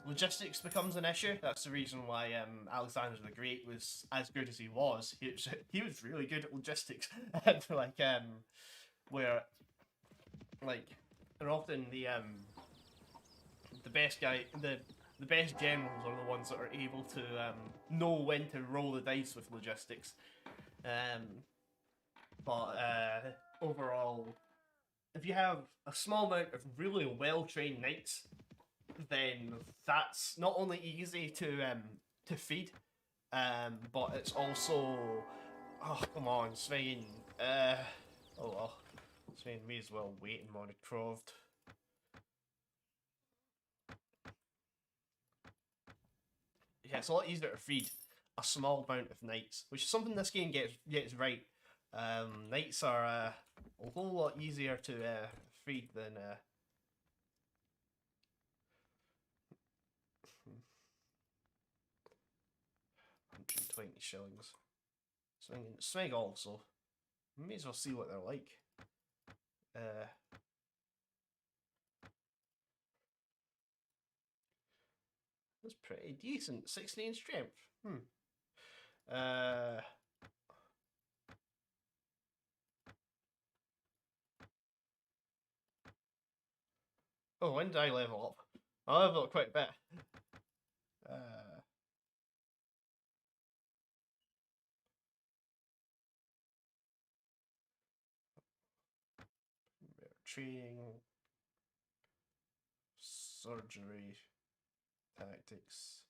S1: Logistics becomes an issue. That's the reason why Alexander the Great was as good as he was. He was really good at logistics, where like they're often the best the best generals are the ones that are able to know when to roll the dice with logistics. But overall, if you have a small amount of really well-trained knights, then that's not only easy to feed, but it's also, oh come on, Svein. Oh well, Svein may as well wait in Monocroved. Yeah, it's a lot easier to feed a small amount of knights, which is something this game gets right. Knights are a whole lot easier to feed than 120 shillings. Swing also. May as well see what they're like. That's pretty decent. 16 strength. Oh, when did I level up? I leveled up quite a bit. Training, surgery, tactics,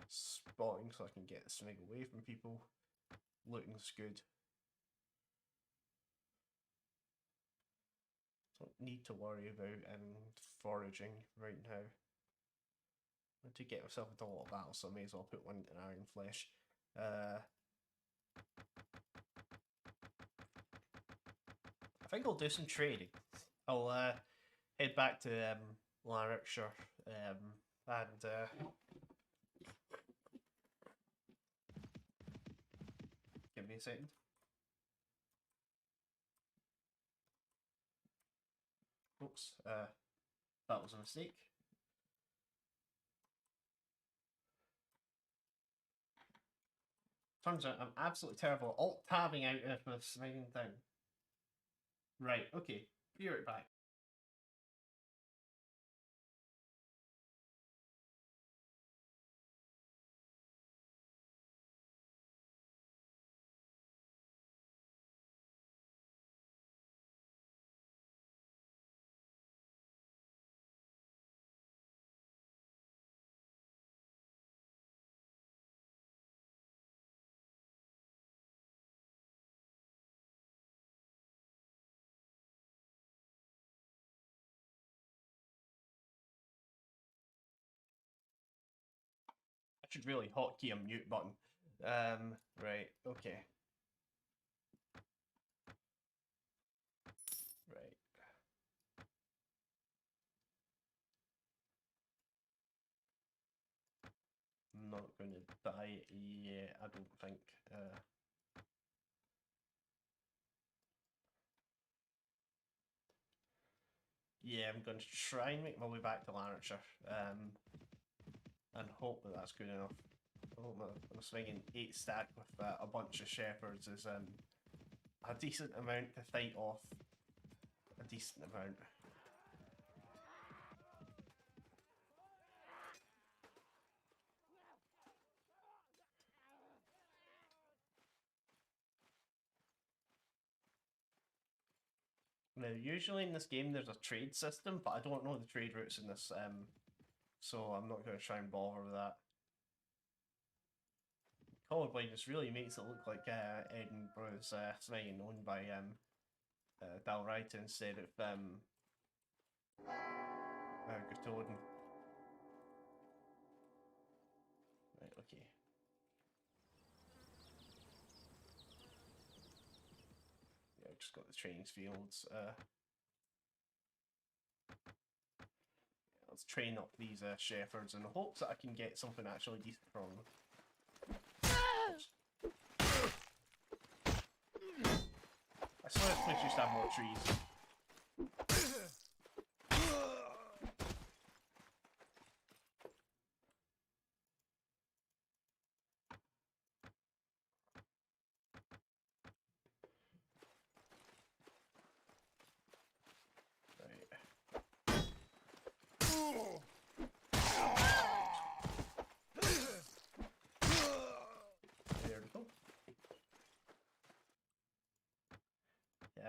S1: spotting so I can get the swing away from people. Looting's good. Don't need to worry about foraging right now. I need to get myself into a lot of battles, so I may as well put one in Iron Flesh. I think I'll do some trading. I'll head back to Lanarkshire and give me a second. Oops, that was a mistake. Turns out I'm absolutely terrible at alt-tabbing out of this main thing. Right, okay, be right back. I should really hotkey a mute button. Right, okay. Right. I'm not going to die yet, I don't think. Yeah, I'm going to try and make my way back to Lanarkshire, and hope that that's good enough. I hope I'm swinging 8 stack with a bunch of shepherds is a decent amount to fight off. A decent amount. Now, usually in this game there's a trade system, but I don't know the trade routes in this, so I'm not going to try and bother with that. Colorblind really makes it look like Edinburgh's something owned by Dalright instead of Guttoden. Right, okay. Yeah, I've just got the training fields. Let's train up these shepherds in the hopes that I can get something actually decent from them. I swear this place used to have more trees.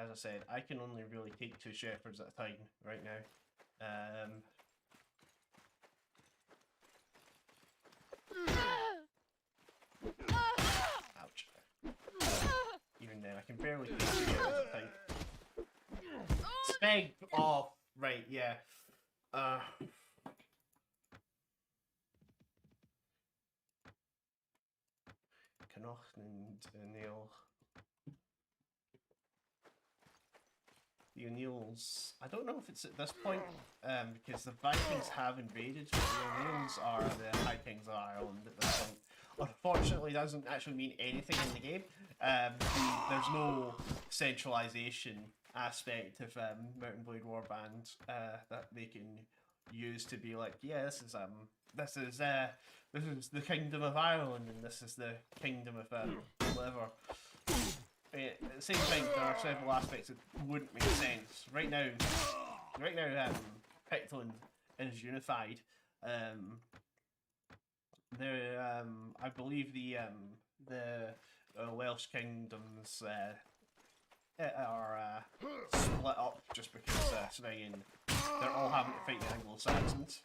S1: As I said, I can only really take 2 shepherds at a time right now. Ouch. Even then, I can barely take 2 shepherds at a time. Speg! Oh, right, yeah. Knochen and Neil. The O'Neills. I don't know if it's at this point, because the Vikings have invaded, but the O'Neills are the High Kings of Ireland at this point. Unfortunately, that doesn't actually mean anything in the game. There's no centralization aspect of Mount & Blade Warband that they can use to be like, yeah, this is the Kingdom of Ireland and this is the Kingdom of whatever. At the same time, there are several aspects that wouldn't make sense. Right now, Pictland is unified. I believe the Welsh kingdoms are split up just because they're all having to fight the Anglo-Saxons.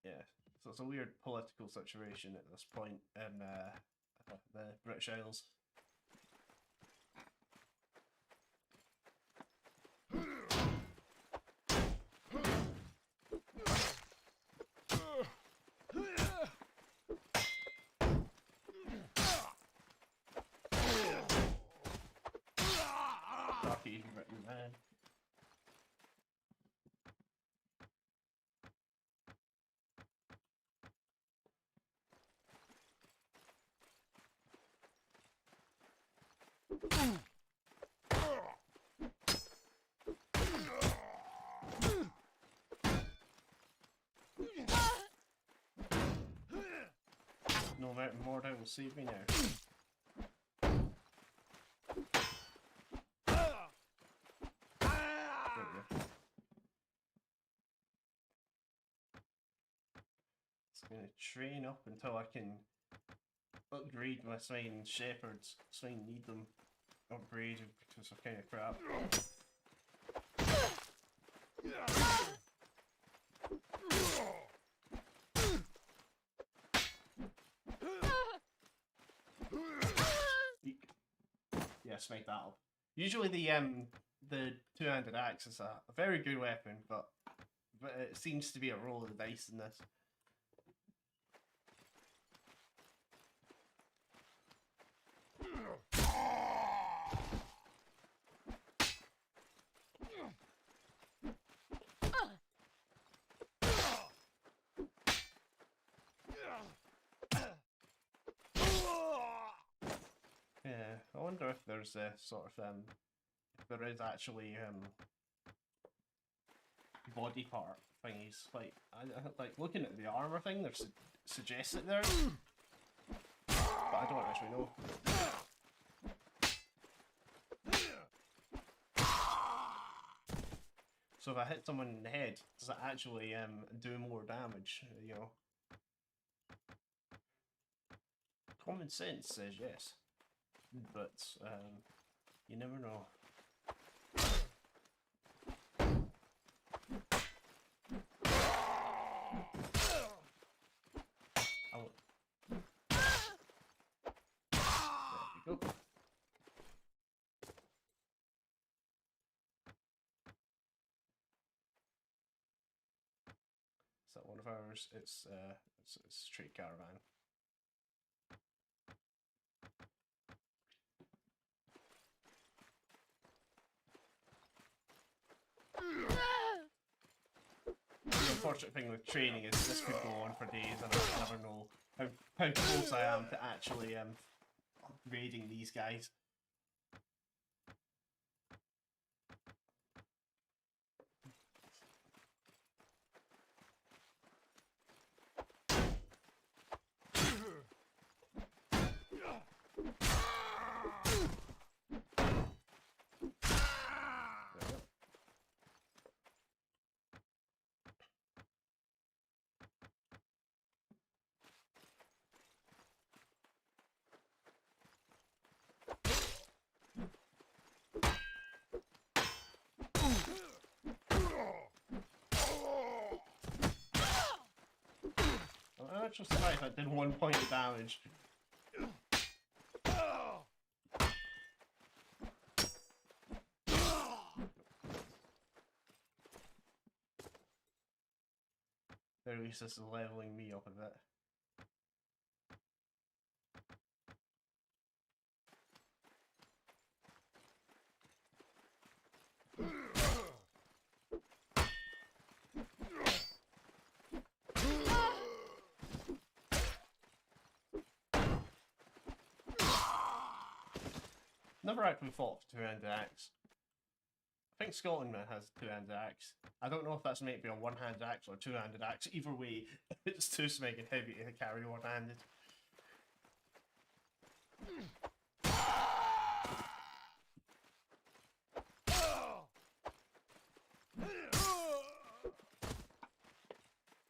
S1: Yeah. So it's a weird political situation at this point in the British Isles. Rocky written man. No Mountain Mordor will save me now. It's gonna train up until I can upgrade my swine shepherds. Swine need them upgraded because they're kind of crap. Yeah, smite that up. Usually the two-handed axe is a very good weapon, but it seems to be a roll of the dice in this. Yeah, I wonder if there's a sort of if there is actually body part thingies. Like like looking at the armor thing, there suggests that there is, but I don't actually know. So if I hit someone in the head, does it actually do more damage? You know, common sense says yes, but you never know. There we go. Is that one of ours? It's Street Caravan. The unfortunate thing with training is this could go on for days and I'll never know how close I am to actually upgrading these guys. Just survive. I did 1 point of damage. At least this is leveling me up a bit. Never actually fought with two-handed axe. I think Scotland has two-handed axe. I don't know if that's meant to be a one-handed axe or a two-handed axe. Either way, it's too smeg and heavy to carry one-handed.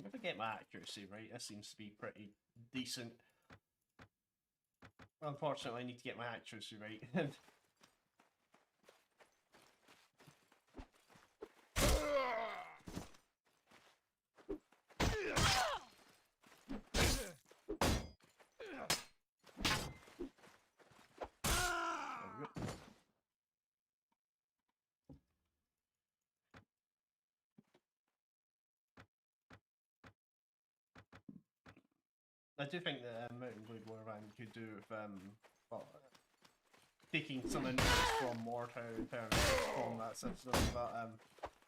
S1: If I get my accuracy right, this seems to be pretty decent. Unfortunately, I need to get my accuracy right. I do think that Mountain Blade Warband could do with well, taking some interest from Mortow in terms of combat system, but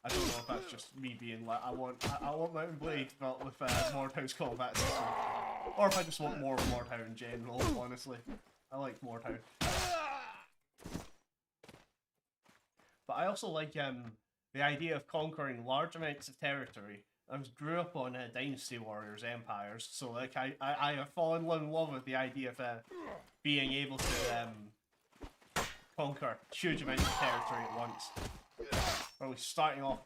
S1: I don't know if that's just me being like I want Mountain Blade, but with Mortow's combat system, or if I just want more of Mortow in general. Honestly, I like Mortow, but I also like the idea of conquering large amounts of territory. I grew up on Dynasty Warriors empires, so like I have fallen in love with the idea of being able to conquer huge amounts of territory at once. Or starting off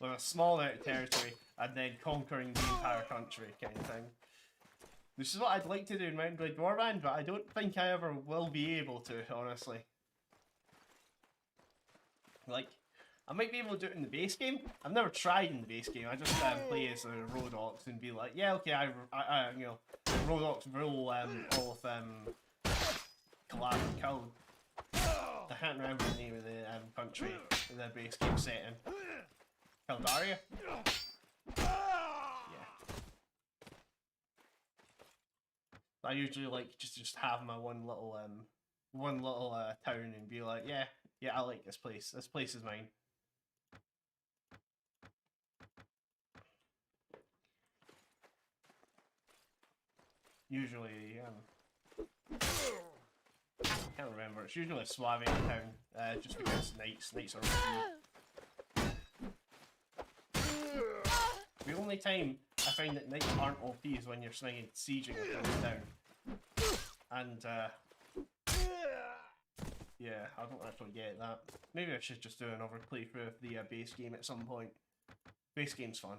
S1: with a small amount of territory and then conquering the entire country, kind of thing. This is what I'd like to do in Mountain Blade Warband, but I don't think I ever will be able to, honestly. Like, I might be able to do it in the base game. I've never tried in the base game. I just play as a Rhodox and be like, yeah, okay, I you know, Rhodox rule all of Collab and Cold. I can't remember the name of the country in the base game setting. Caldaria? Yeah. I usually like just have my one little town and be like, yeah, I like this place. This place is mine. Usually, I can't remember. It's usually a Swabian town, just because knights are OP. The only time I find that knights aren't OP is when you're sieging a town. And, yeah, I don't actually get that. Maybe I should just do another playthrough of the base game at some point. Base game's fun.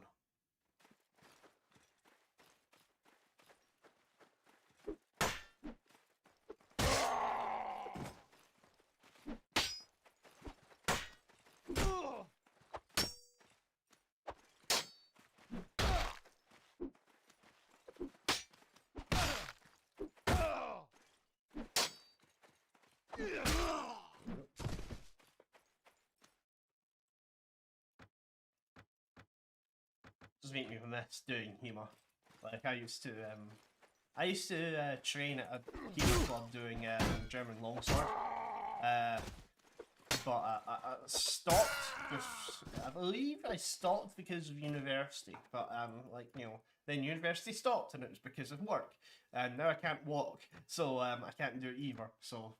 S1: Does make me miss doing HEMA. Like I used to train at a HEMA club doing German longsword. but I stopped. I believe I stopped because of university, but like you know, then university stopped, and it was because of work, and now I can't walk, so I can't do it either. So,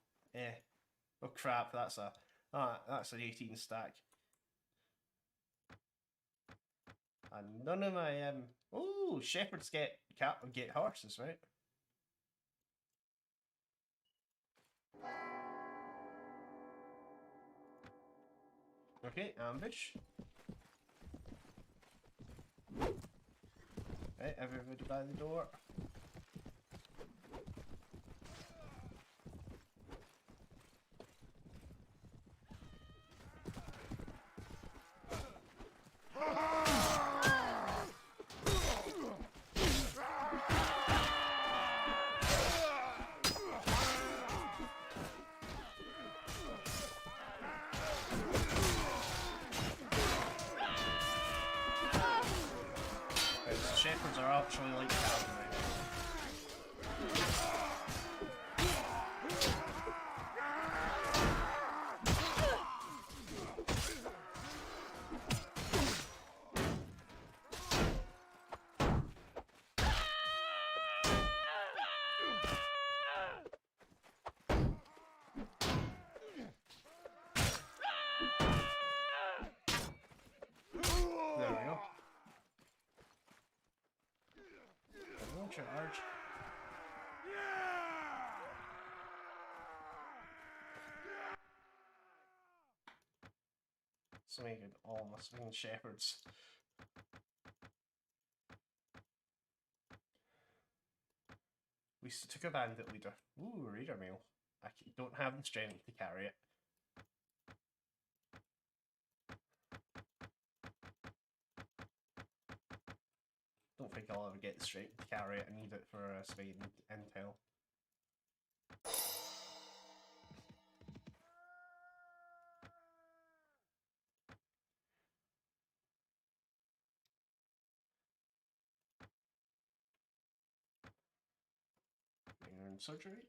S1: oh crap, that's an 18 stack, and none of my oh shepherds get horses, right? Okay, ambush. Right, everybody by the door. Right, so shepherds are actually like cavalry. There we go. Don't charge. So many good. All must have been shepherds. We took a bandit leader. Ooh, raider mail. I don't have the strength to carry it. Don't think I'll ever get the strength to carry it. I need it for spying intel. Minor surgery.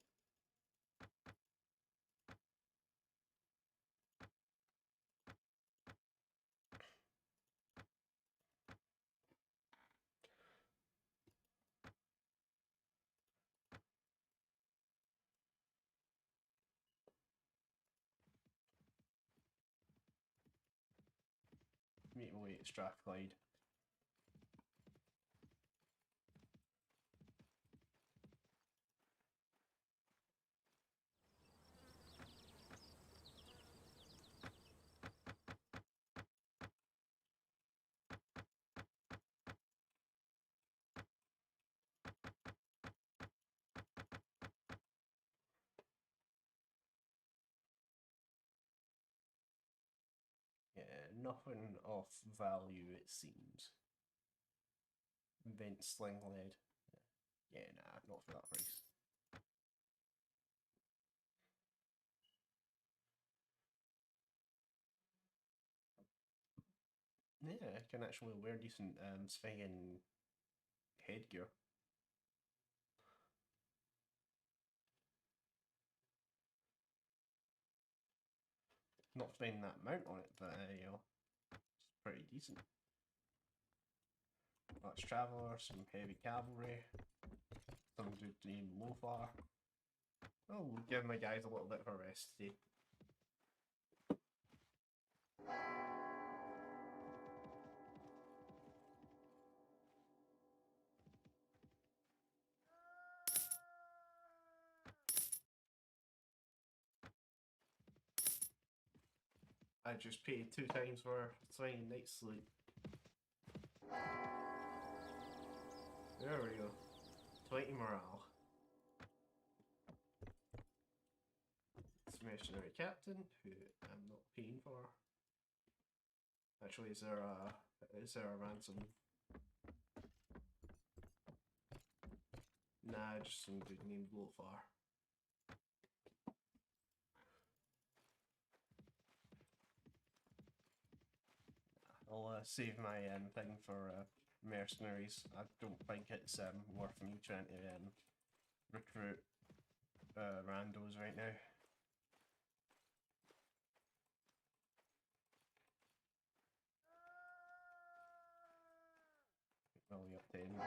S1: Meet away at Strathclyde. Yeah, nothing of value it seems. Invent sling lead. Yeah, nah, not for that price. Yeah, I can actually wear decent swinging headgear. Not spending that amount on it, but you know, it's pretty decent. Much traveler, some heavy cavalry, some good named Lofar. Oh, we'll give my guys a little bit of a rest today. I just paid 2 times for swinging night's sleep. There we go. 20 morale. It's mercenary captain, who I'm not paying for. Actually, is there a ransom? Nah, just some dude named Lofar. I'll save my thing for mercenaries. I don't think it's worth me trying to recruit randos right now. Denver.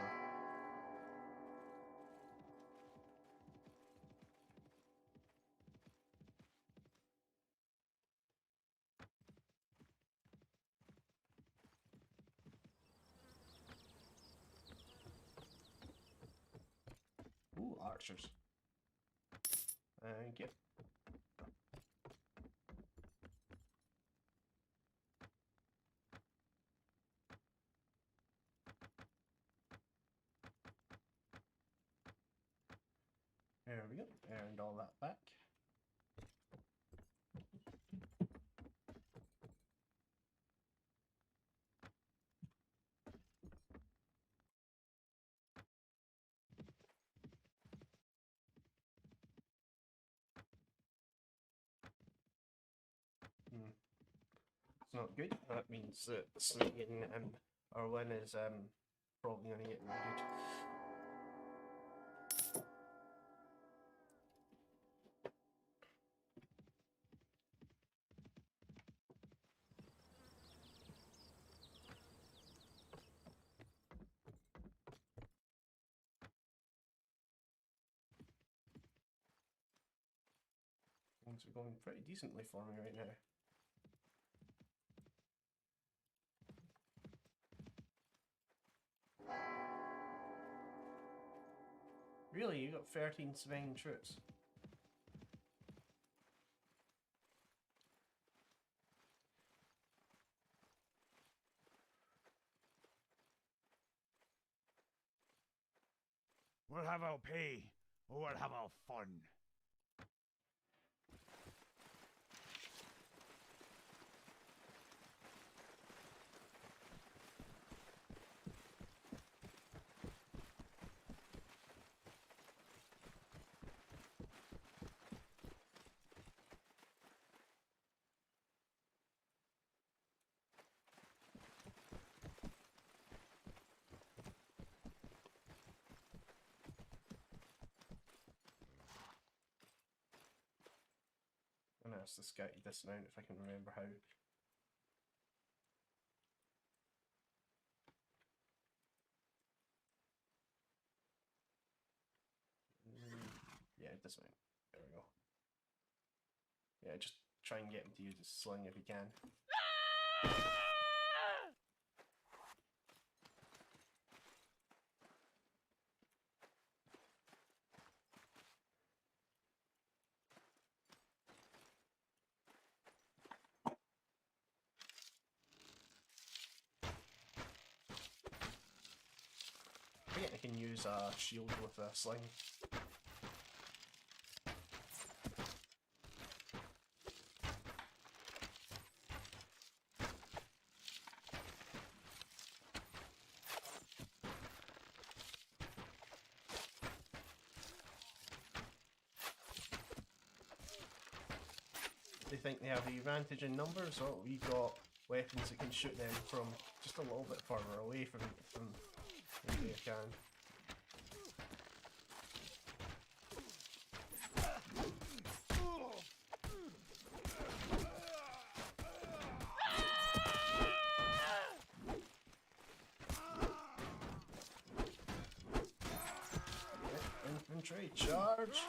S1: Ooh, archers. Thank you. There we go. Earned all that back. It's not good. That means that Sneaking our win is probably going to get really good. Things are going pretty decently for me right now. Really, you got 13 civilian troops.
S2: We'll have our pay, or we'll have our fun.
S1: I'm gonna ask this guy to dismount if I can remember how. Yeah, dismount. There we go. Yeah, just try and get him to use his sling if he can. I think I can use a shield with a sling. They think they have the advantage in numbers, or we got weapons that can shoot them from just a little bit further away from where they can. Infantry charge!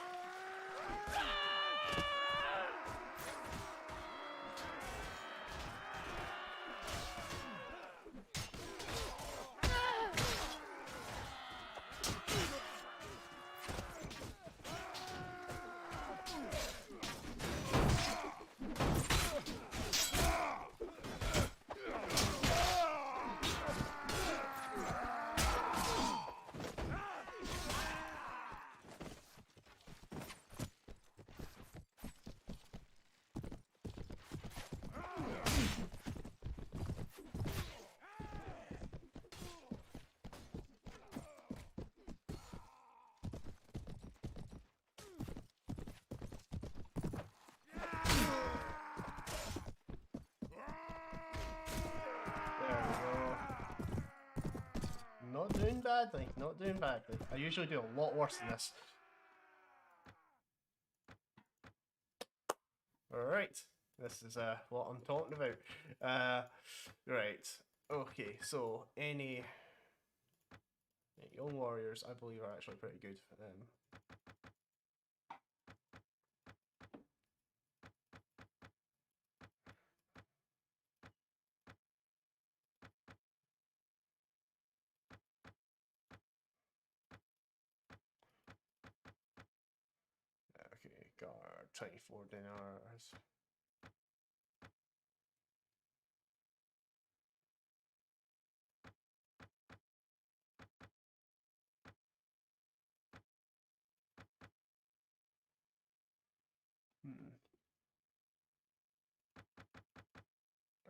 S1: Not doing badly, not doing badly. I usually do a lot worse than this. Alright, this is what I'm talking about. Right, okay, so any Yeah, young warriors, I believe, are actually pretty good. Okay, got our 24 dinars.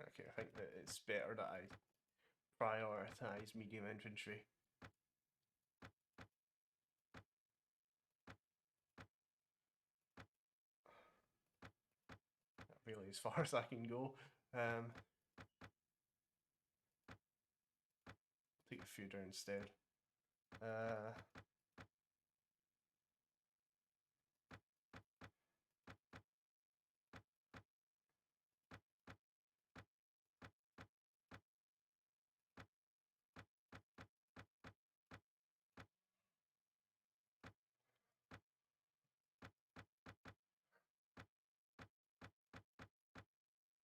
S1: Okay, I think that it's better that I prioritize medium infantry. Really, as far as I can go. Take a feuder instead.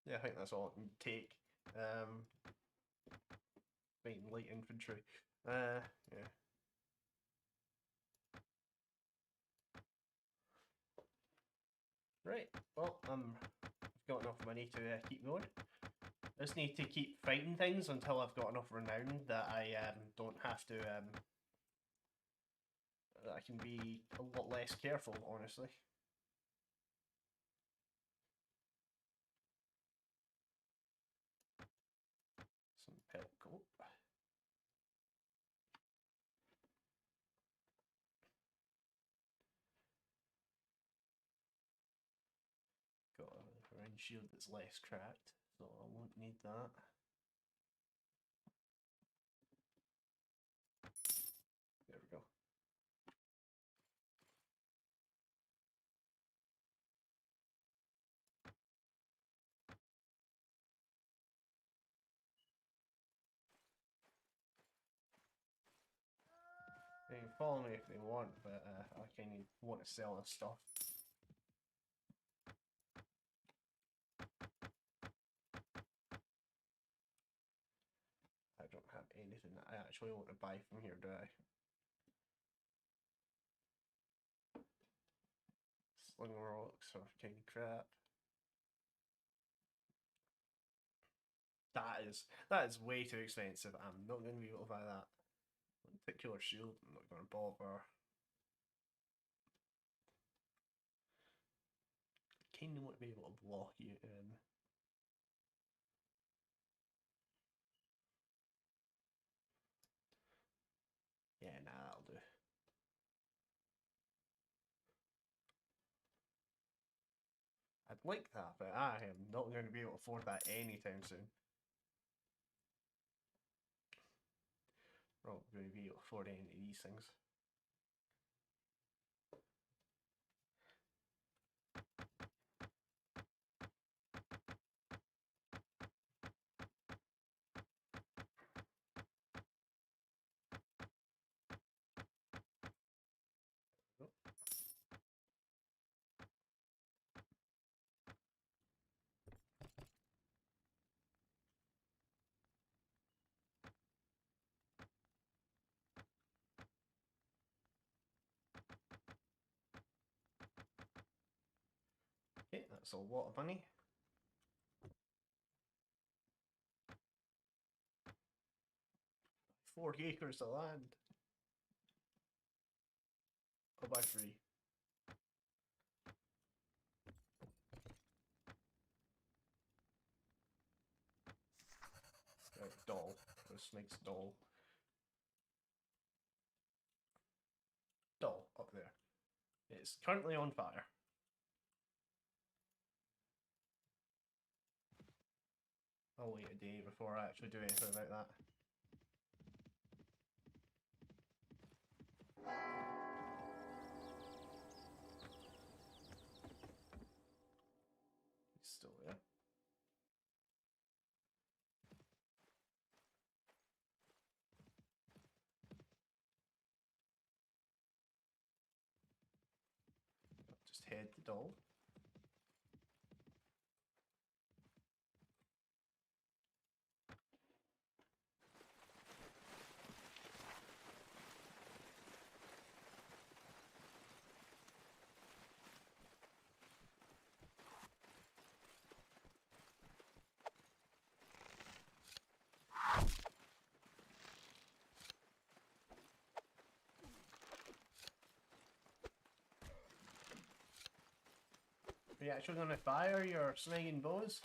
S1: Yeah, I think that's all I can take. Main light infantry. Yeah. Right. Well, I've got enough money to keep going. I just need to keep fighting things until I've got enough renown that I don't have to. That I can be a lot less careful, honestly. Some pelt coat. Got a range shield that's less cracked, so I won't need that. There we go. They can follow me if they want, but I kind of want to sell this stuff. I don't have anything that I actually want to buy from here, do I? Sling rocks are kind of crap. That is way too expensive. I'm not going to be able to buy that. Particular shield, I'm not going to bother. Kind of want to be able to block you in. Yeah, nah, that'll do. I'd like that, but I am not going to be able to afford that anytime soon. Not going to be able to afford any of these things. Okay, that's a lot of money. Four acres of land. I'll buy 3. Right, doll. This makes doll. Doll up there. It's currently on fire. I'll wait a day before I actually do anything about that. He's still there. head the doll. Are you actually gonna fire your slinging bows?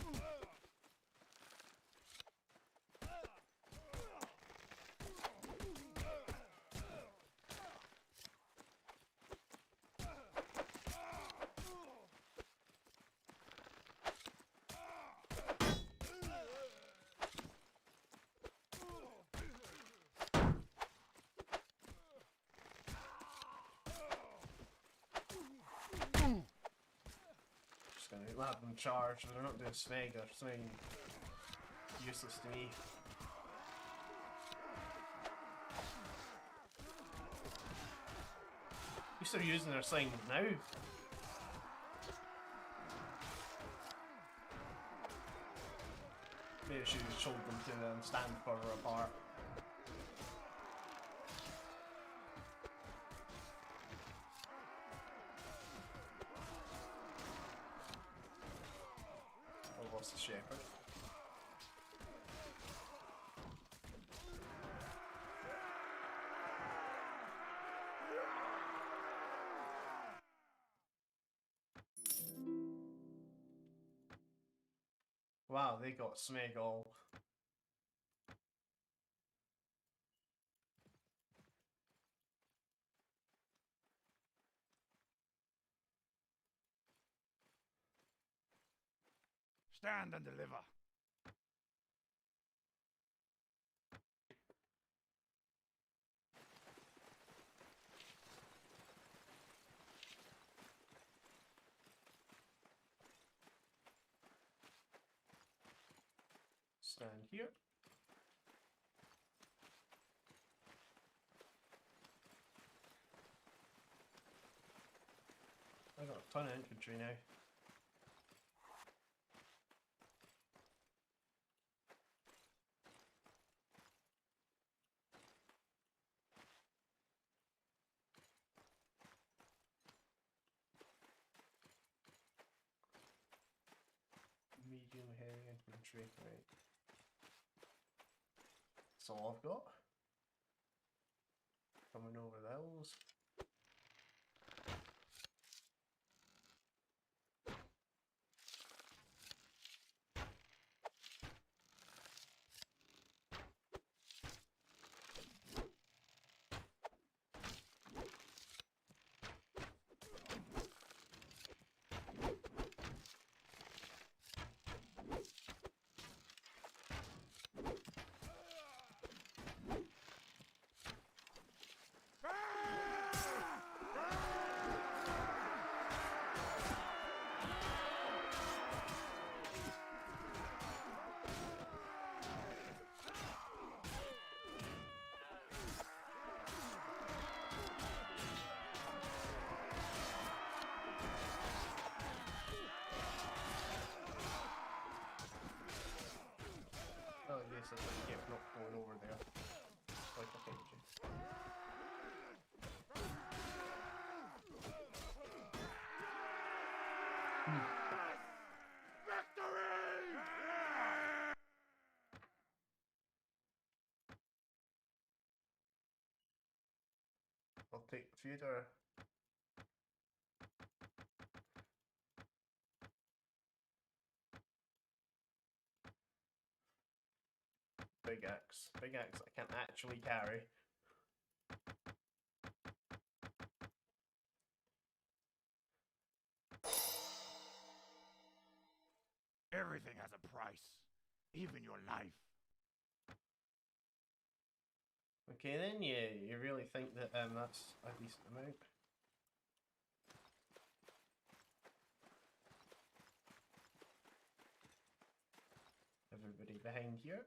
S1: Just gonna have them charge, they're not doing smeg, they're swinging useless to me. At least they're using their slings now. Maybe I should have told them to stand further apart. I lost the shepherd. Wow, they got smeg all.
S2: Stand and deliver.
S1: Stand here. I got a ton of infantry now. Medium heavy infantry, right. That's all I've got. Coming over the hills. Oh yes, I think kept not going over there. Like I told you. I'll take the theatre. Big axe. Big axe I can't actually carry.
S2: Everything has a price, even your life.
S1: Okay then, you really think that that's a decent amount? Everybody behind here.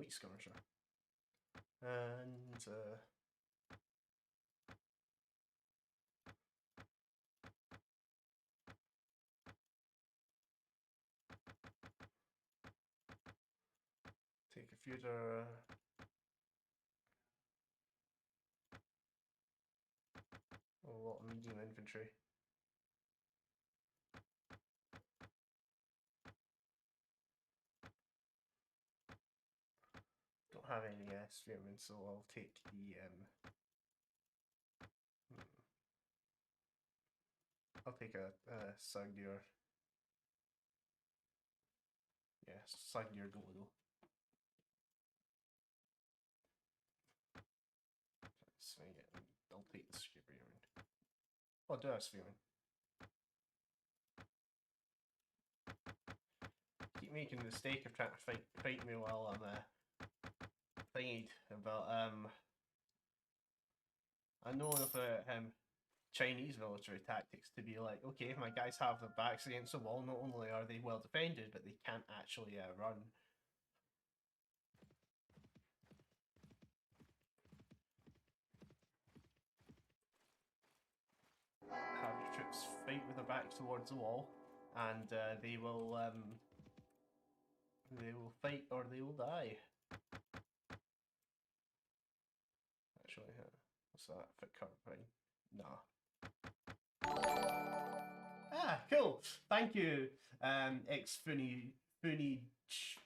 S1: Fleet Skirmisher. And take a feuder. A lot of medium infantry. Don't have any spearmen, so I'll take the I'll take a Sagdir. Yeah, Sagdir Dodo. Swing it, and I'll take the Skipper around. Oh, do I have spearmen? Keep making the mistake of trying to fight me while I'm thingied, but I know enough about Chinese military tactics to be like, okay, if my guys have their backs against the wall, not only are they well defended, but they can't actually run. Have your troops fight with their backs towards the wall, and they will fight or they will die. Actually, what's that? Fit carbine? Nah. Ah, cool. Thank you, X Funny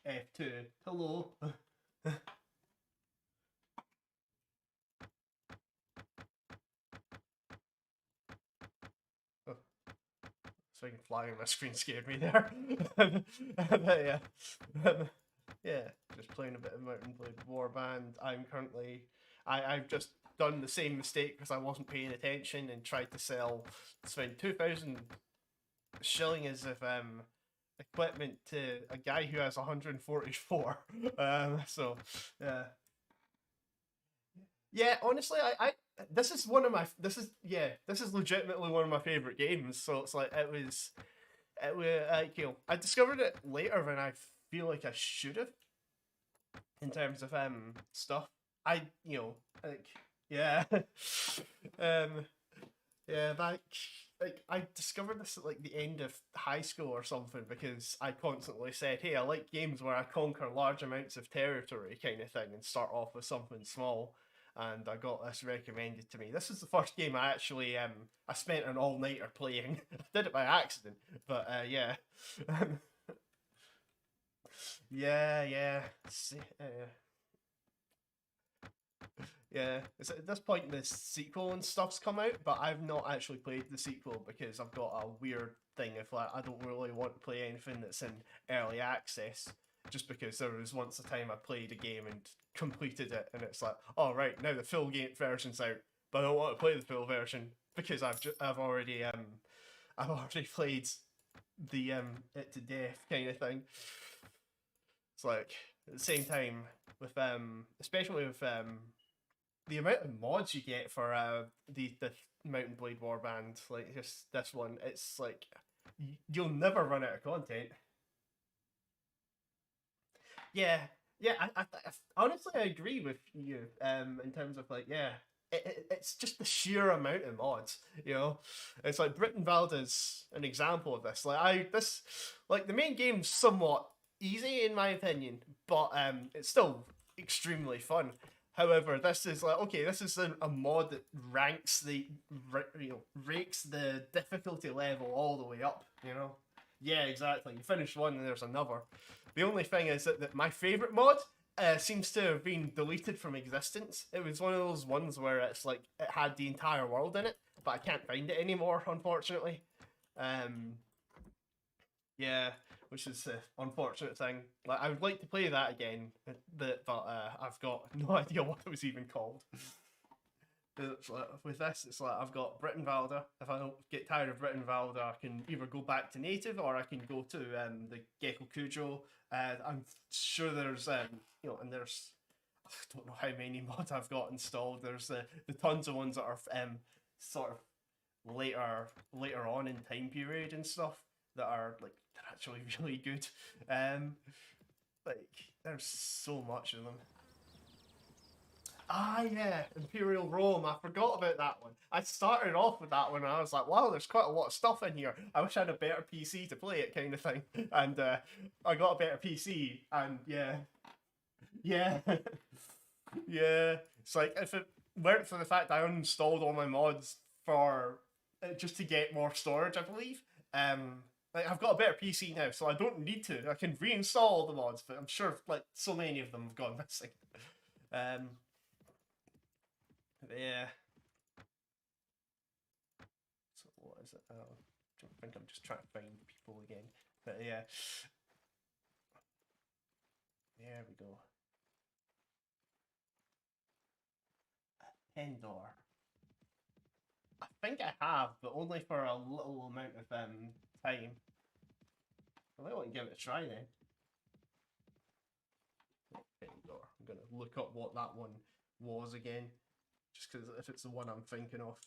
S1: F2. Hello. Oh, swinging flag on my screen scared me there. But yeah, yeah, just playing a bit of Mountain Blade Warband. I'm currently, I've just done the same mistake because I wasn't paying attention and tried to spend 2,000 shilling as if equipment to a guy who has 144. So yeah, honestly, this is one of my this is legitimately one of my favorite games. So it's like it was you know, I discovered it later than I feel like I should have in terms of stuff. I you know like yeah yeah back like I discovered this at like the end of high school or something because I constantly said, hey, I like games where I conquer large amounts of territory kind of thing and start off with something small. And I got this recommended to me. This is the first game I actually I spent an all-nighter playing. I did it by accident, but yeah. Yeah. Yeah, it's at this point the sequel and stuff's come out, but I've not actually played the sequel because I've got a weird thing of like I don't really want to play anything that's in early access. Just because there was once a time I played a game and completed it, and it's like, oh right, now the full game version's out, but I don't want to play the full version because I've already played the it to death kind of thing. It's like at the same time with especially with the amount of mods you get for the Mountain Blade Warband, like just this one, it's like you'll never run out of content. Yeah, yeah. Honestly I agree with you. In terms of like, yeah, it's just the sheer amount of mods. You know, it's like Brytenwalda's an example of this. Like the main game's somewhat easy in my opinion, but it's still extremely fun. However, this is like okay, this is a mod that ranks rakes the difficulty level all the way up. You know, yeah, exactly. You finish one and there's another. The only thing is that my favorite mod seems to have been deleted from existence. It was one of those ones where it's like it had the entire world in it, but I can't find it anymore, unfortunately. Yeah, which is the unfortunate thing. Like I would like to play that again, but I've got no idea what it was even called. With this, it's like I've got Brytenwalda. If I don't get tired of Brytenwalda, I can either go back to native or I can go to the Gecko Kujo. I'm sure there's and there's I don't know how many mods I've got installed. There's the tons of ones that are sort of later on in time period and stuff that are like they're actually really good. Like, there's so much of them. Ah, yeah, Imperial Rome. I forgot about that one. I started off with that one and I was like, wow, there's quite a lot of stuff in here. I wish I had a better PC to play it, kind of thing. And I got a better PC, and yeah. Yeah. Yeah. It's like, if it weren't for the fact I uninstalled all my mods for just to get more storage, I believe. Like, I've got a better PC now, so I don't need to. I can reinstall all the mods, but I'm sure like so many of them have gone missing. Um, yeah. So what is it? I think I'm just trying to find people again. But yeah. There we go. Endor. I think I have, but only for a little amount of time. I might want to give it a try then. Endor. I'm gonna look up what that one was again, just because if it's the one I'm thinking of.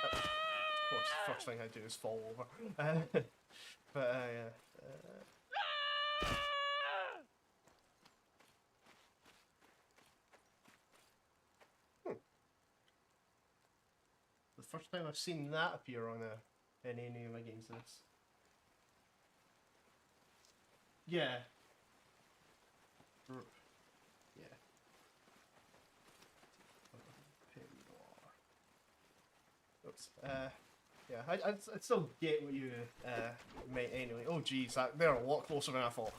S1: Of course, the first thing I do is fall over. But yeah. The first time I've seen that appear on in any of my games. This. Yeah. Yeah. Oops. Yeah, I'd still get what you meant anyway. Oh geez, they're a lot closer than I thought.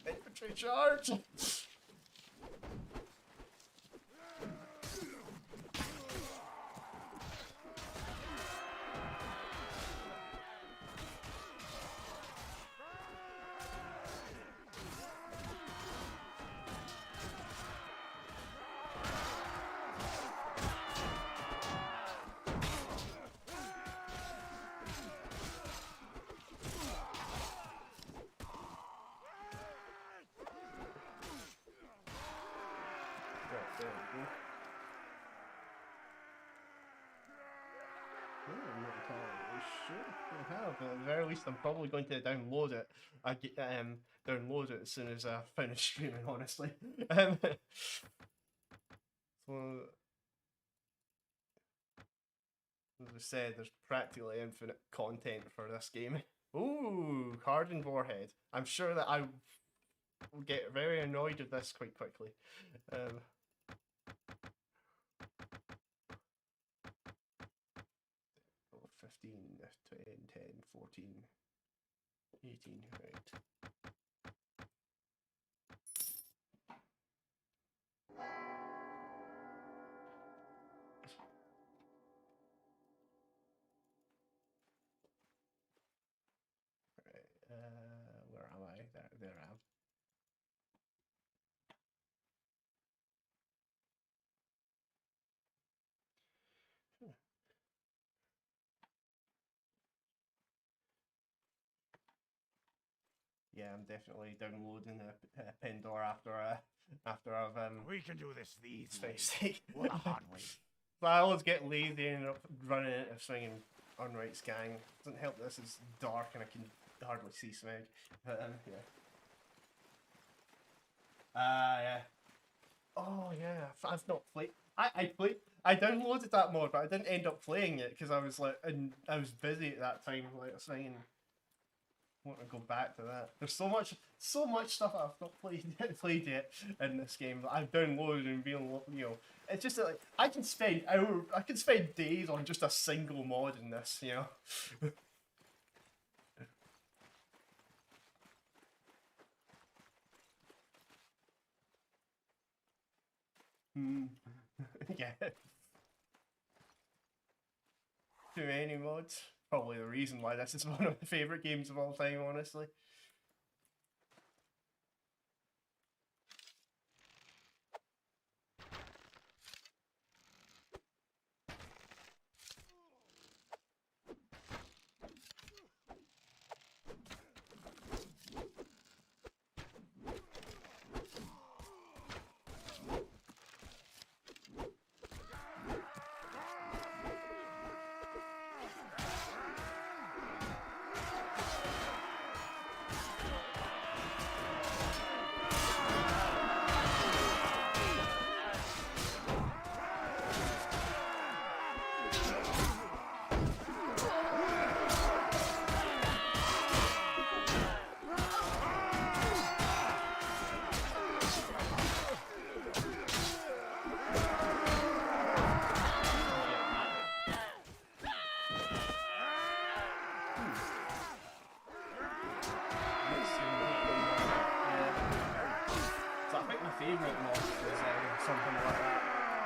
S1: Infantry charge! There we go. I'm not entirely sure I have, but at the very least I'm probably going to download it. I get download it as soon as I finish streaming, honestly. So as I said, there's practically infinite content for this game. Ooh, hardened warhead. I'm sure that I will get very annoyed with this quite quickly. 15, 10, 14, 18, right. Where am I? There I am. Yeah, I'm definitely downloading the Pendor after I've
S2: We can do this the easy way
S1: Spicy.
S2: or the hard way.
S1: But I always get lazy and end up running into swinging Unright's gang. Doesn't help this is dark and I can hardly see Smeg. But yeah. Yeah. Oh yeah, I've not played. I played. I downloaded that mod, but I didn't end up playing it because I was like, and I was busy at that time, like swinging. Want to go back to that. There's so much stuff I've not played yet in this game that I've downloaded and been, you know, it's just that, like I can spend days on just a single mod in this, you know. Yeah. Too many mods. Probably the reason why this is one of my favourite games of all time, honestly.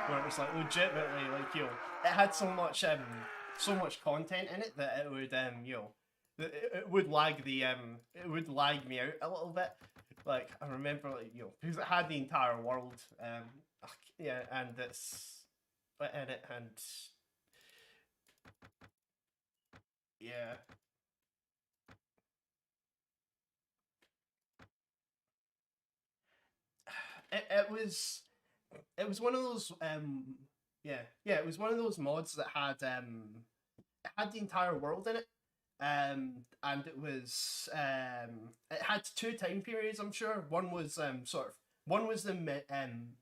S1: where it was like legitimately like it had so much content in it that it would it would lag it would lag me out a little bit. Like I remember like because it had the entire world yeah, and it's in it, and yeah, it was one of those yeah, it was one of those mods that had it had the entire world in it. And it had two time periods. I'm sure one was one was the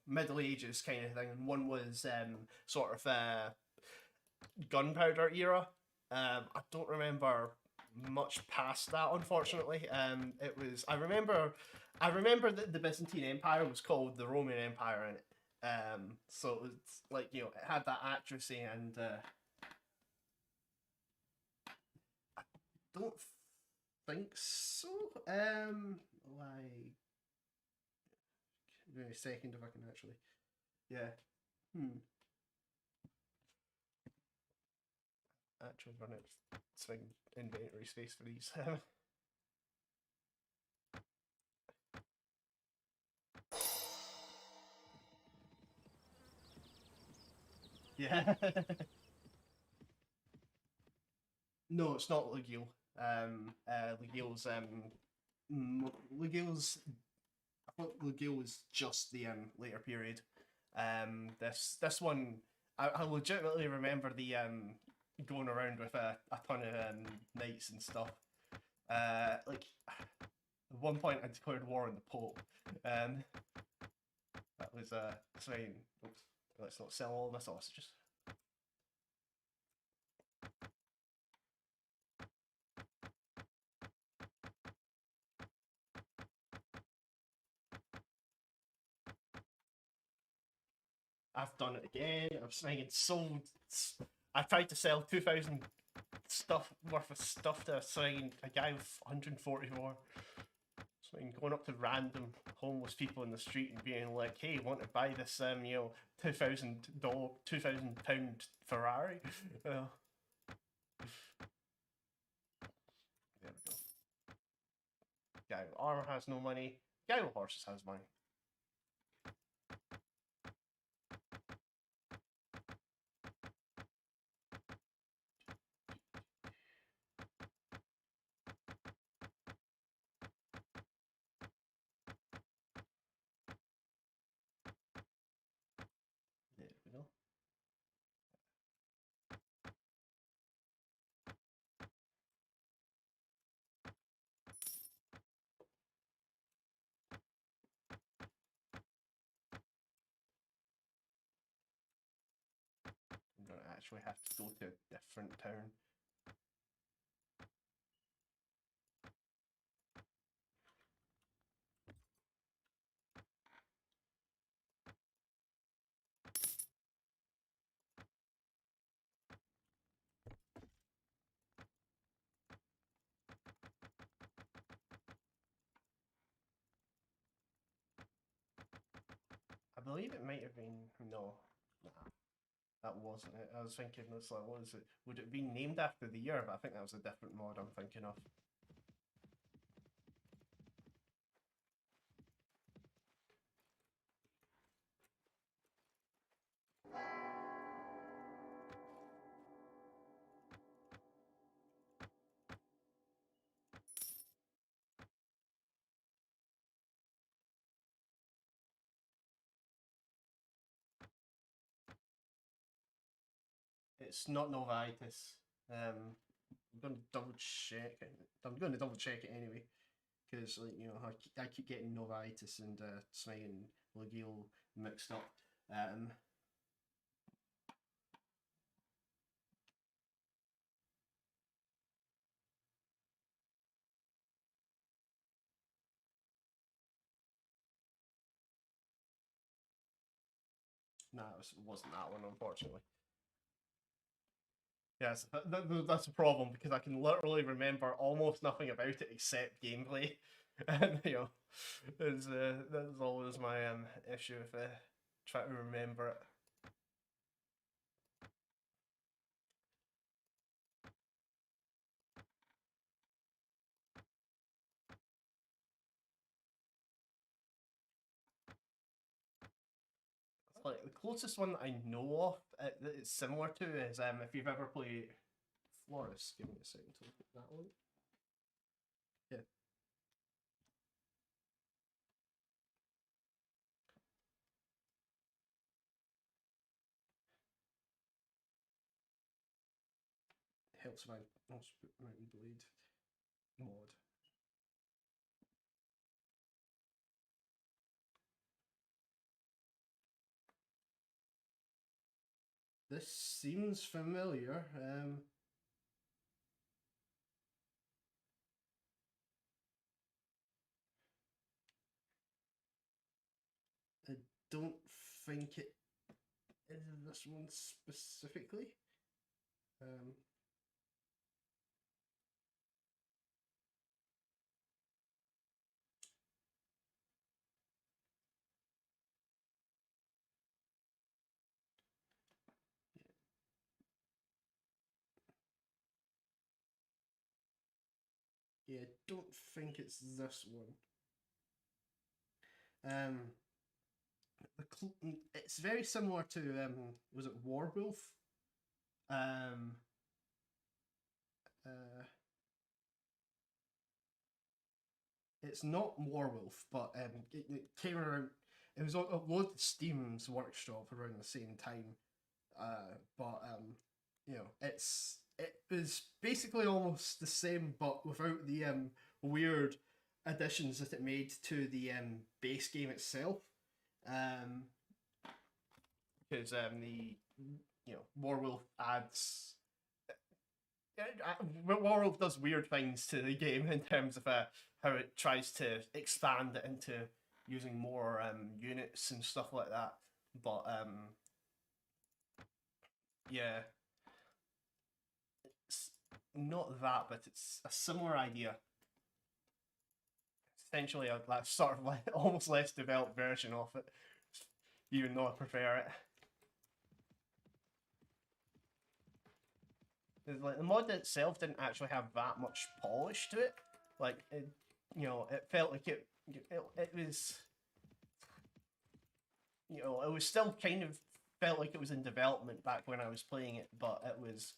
S1: Middle Ages kind of thing, and one was sort of gunpowder era. I don't remember much past that, unfortunately. It was I remember that the Byzantine Empire was called the Roman Empire in it. So it's like it had that accuracy, and I don't think so. Like, give me a second if I can actually. Yeah. Hmm. Actually, run it. Swing inventory space for these. Yeah. No, it's not Legil. Legil's Legil's. I thought Legil was just the later period. This one, I legitimately remember the going around with a ton of knights and stuff. Like at one point, I declared war on the Pope. That was saying, oops, let's not sell all my sausages. I've done it again. I'm saying sold. I tried to sell 2,000 stuff worth of stuff to a guy with 144. So I'm going up to random homeless people in the street and being like, "Hey, want to buy this £2,000 Ferrari?" There we go. Guy with armor has no money. Guy with horses has money. There we go. I'm gonna actually have to go to a different town. I believe it might have been no, nah, that wasn't it. I was thinking it's like, what is it? Would it be named after the year? But I think that was a different mod I'm thinking of. It's not Novitis. I'm going to double check it. I'm going to double check it anyway, because like I keep getting Novitis and Smite and Legil mixed up. Nah, it wasn't that one, unfortunately. Yes, that's a problem because I can literally remember almost nothing about it except gameplay, and that's always my issue if I try to remember it. closest one that I know of that it's similar to is if you've ever played Florist. Give me a second to look at that one. Yeah. Helps if I also put Mountain Blade mod. This seems familiar. I don't think it is this one specifically. Yeah, I don't think it's this one. It's very similar to was it Warwolf? It's not Warwolf, but it came around. It was on Steam's workshop around the same time, but you know, it was basically almost the same, but without the weird additions that it made to the base game itself. Because the Warwolf adds. Warwolf does weird things to the game in terms of how it tries to expand it into using more units and stuff like that. But yeah, it's not that, but it's a similar idea. Essentially, a sort of like almost less developed version of it, even though I prefer it. Like the mod itself didn't actually have that much polish to it. Like it, it felt like it was, it was still kind of felt like it was in development back when I was playing it, but it was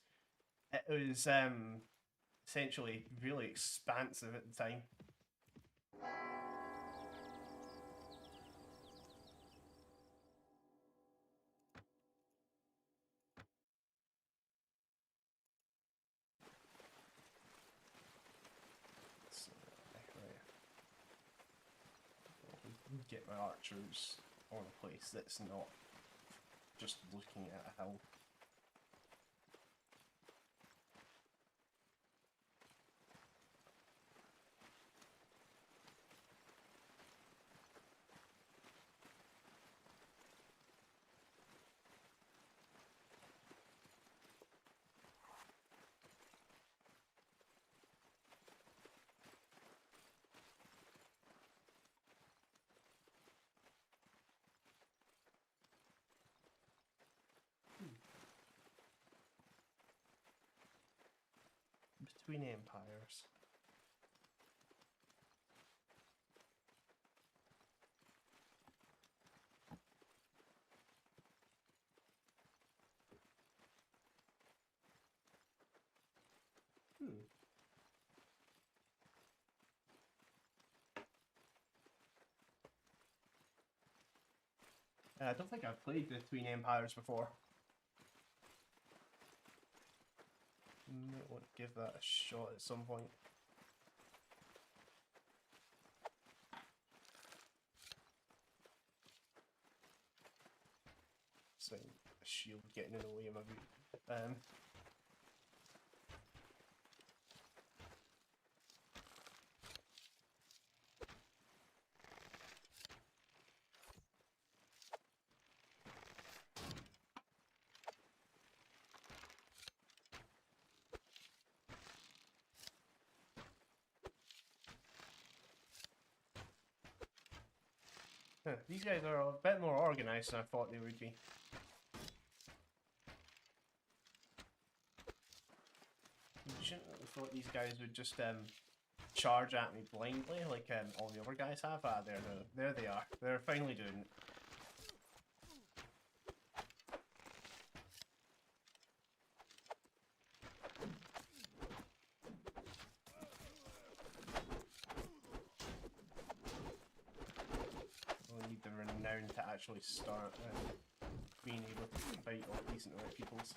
S1: essentially really expansive at the time. Get my archers on a place that's not just looking at a hill. Between empires. I don't think I've played Between Empires before. Might want to give that a shot at some point. So a shield getting in the way of my boot. These guys are a bit more organised than I thought they would be. You shouldn't have thought these guys would just charge at me blindly like all the other guys have. There they are. They're finally doing it. around to actually start being able to fight a decent amount of peoples.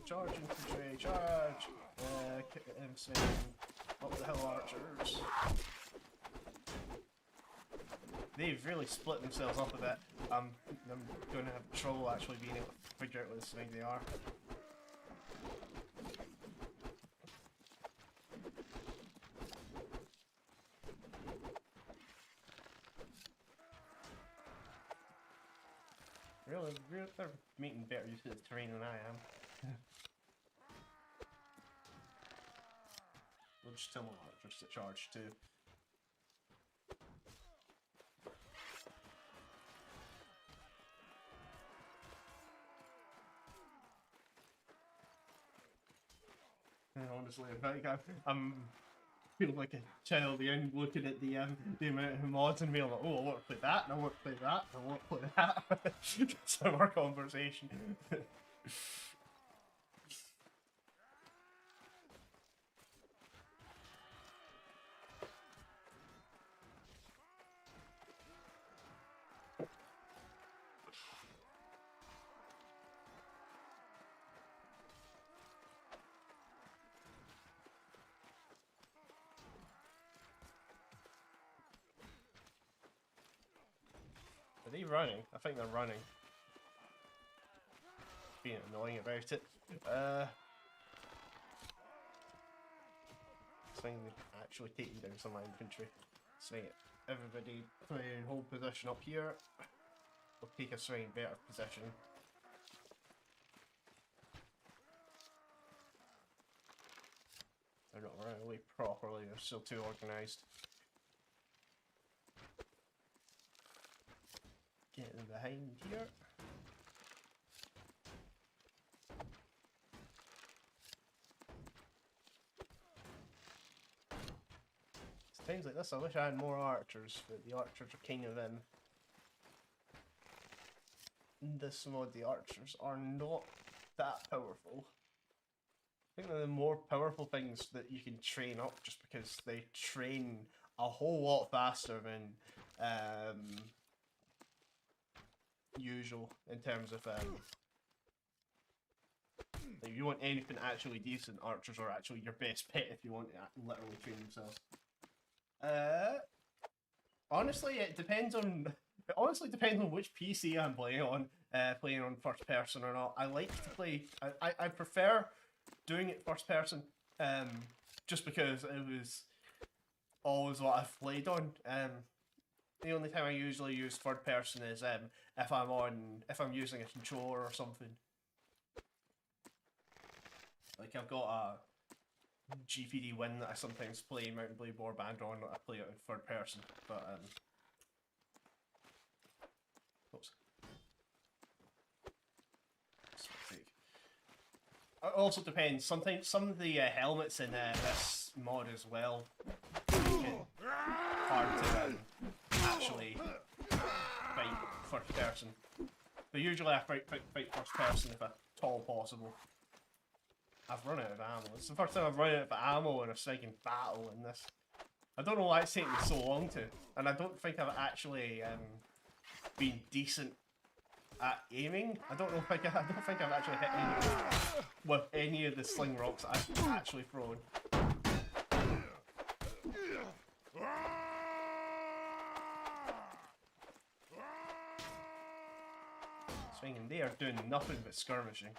S1: Charge infantry, charge! Swing. What the hell, archers? They've really split themselves up a bit. I'm going to have trouble actually being able to figure out what swing they are. Really, they're making better use of the terrain than I am. We'll just tell my archers to charge too. Honestly, I'm feeling like a child again, looking at the amount of mods and being like, oh, I want to play that, and I want to play that, and I want to play that. It's our conversation. Are they running? I think they're running. Being annoying about it. Swing actually taking down some of my infantry. Swing it. Everybody play and hold position up here. We'll take a swing better position. They're not running away properly, they're still too organised. Get them behind here. It's times like this I wish I had more archers, but the archers are kind of in this mod the archers are not that powerful. I think they're the more powerful things that you can train up just because they train a whole lot faster than usual in terms of if you want anything actually decent, archers are actually your best bet if you want to literally train themselves. Honestly, it honestly depends on which PC I'm playing on first person or not. I like to play. I prefer doing it first person, just because it was always what I've played on. The only time I usually use third person is if I'm using a controller or something. Like I've got a GPD win that I sometimes play Mountain Blade Warband on. I play it in third person, but oops. It also depends. Sometimes some of the helmets in this mod as well make it hard to actually fight first person. But usually I fight first person if at all possible. I've run out of ammo. It's the first time I've run out of ammo in a second battle in this. I don't know why it's taken me so long to, and I don't think I've actually been decent at aiming. I don't think I've actually hit any with any of the sling rocks I've actually thrown. Swinging, they are doing nothing but skirmishing.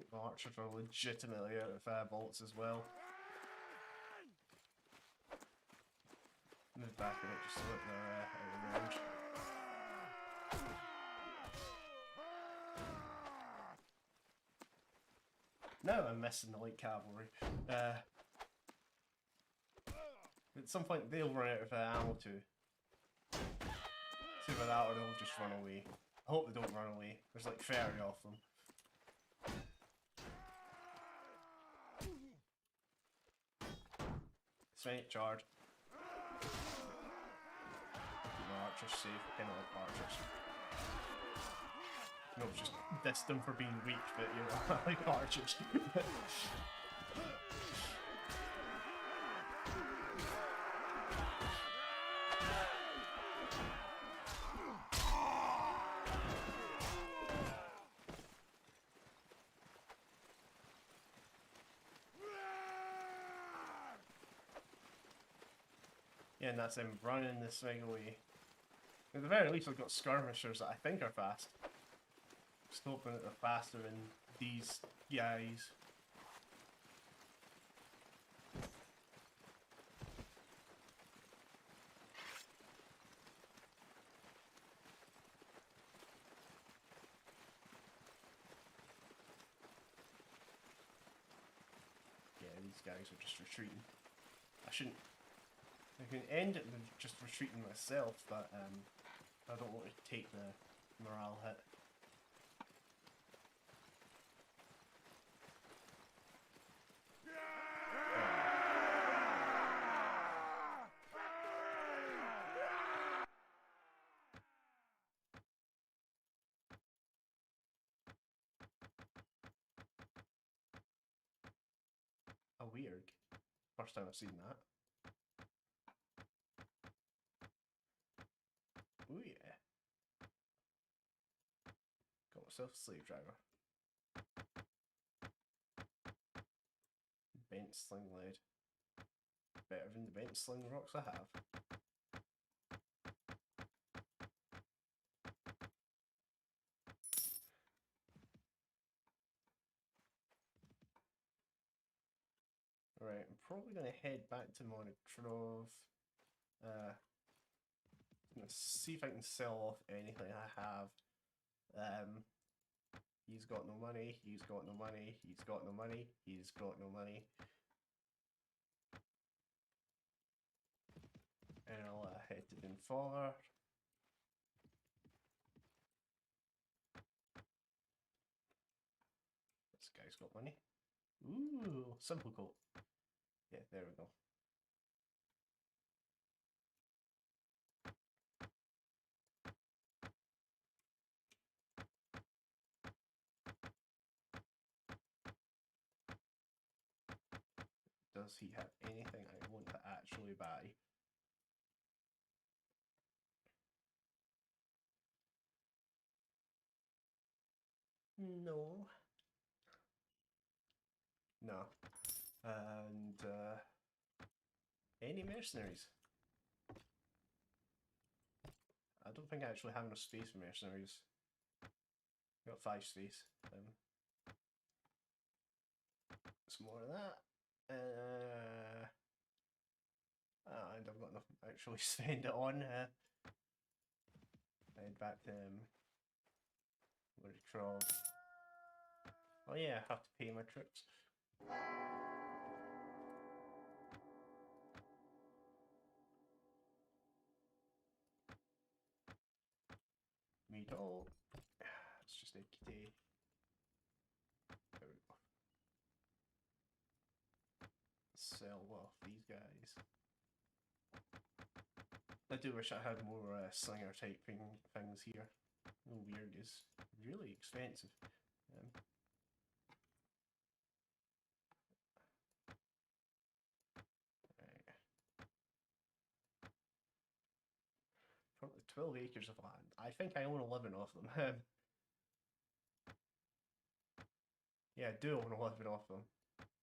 S1: The archers are legitimately out of bullets as well. Move back a bit just so that they're out of range. Now I'm missing the light cavalry. At some point they'll run out of ammo too. Either that or they'll just run away. I hope they don't run away. There's like 30 of them. Straight charge. Keep my archers safe. I kind of like archers. No, it's just diss them for being weak, but you know, I like archers. Yeah, and that's them running this thing away. At the very least, I've got skirmishers that I think are fast. Just hoping that they're faster than these guys. Yeah, these guys are just retreating. I shouldn't. I can end it with just retreating myself, but I don't want to take the morale hit. A weird. First time I've seen that. Ooh yeah. Got myself a slave driver. Bent sling lead. Better than the bent sling rocks I have. Right, I'm probably going to head back to Monotrov. I'm going to see if I can sell off anything I have. He's got no money, he's got no money, he's got no money, he's got no money. And I'll head to Dunfather. This guy's got money. Ooh, simple coat. Yeah, there we go. Does he have anything I want to actually buy? No. No. And any mercenaries? I don't think I actually have enough space for mercenaries. Got 5 space. Some more of that. And I've got enough to actually spend it on. Head back to Wardcrawl. Oh yeah, I have to pay my troops. Meet all. It's just a kitty. There we go. Sell off these guys. I do wish I had more slinger type things here. No weird is really expensive. Right. Probably 12 acres of land. I think I own 11 of them. Yeah, I do own 11 of them.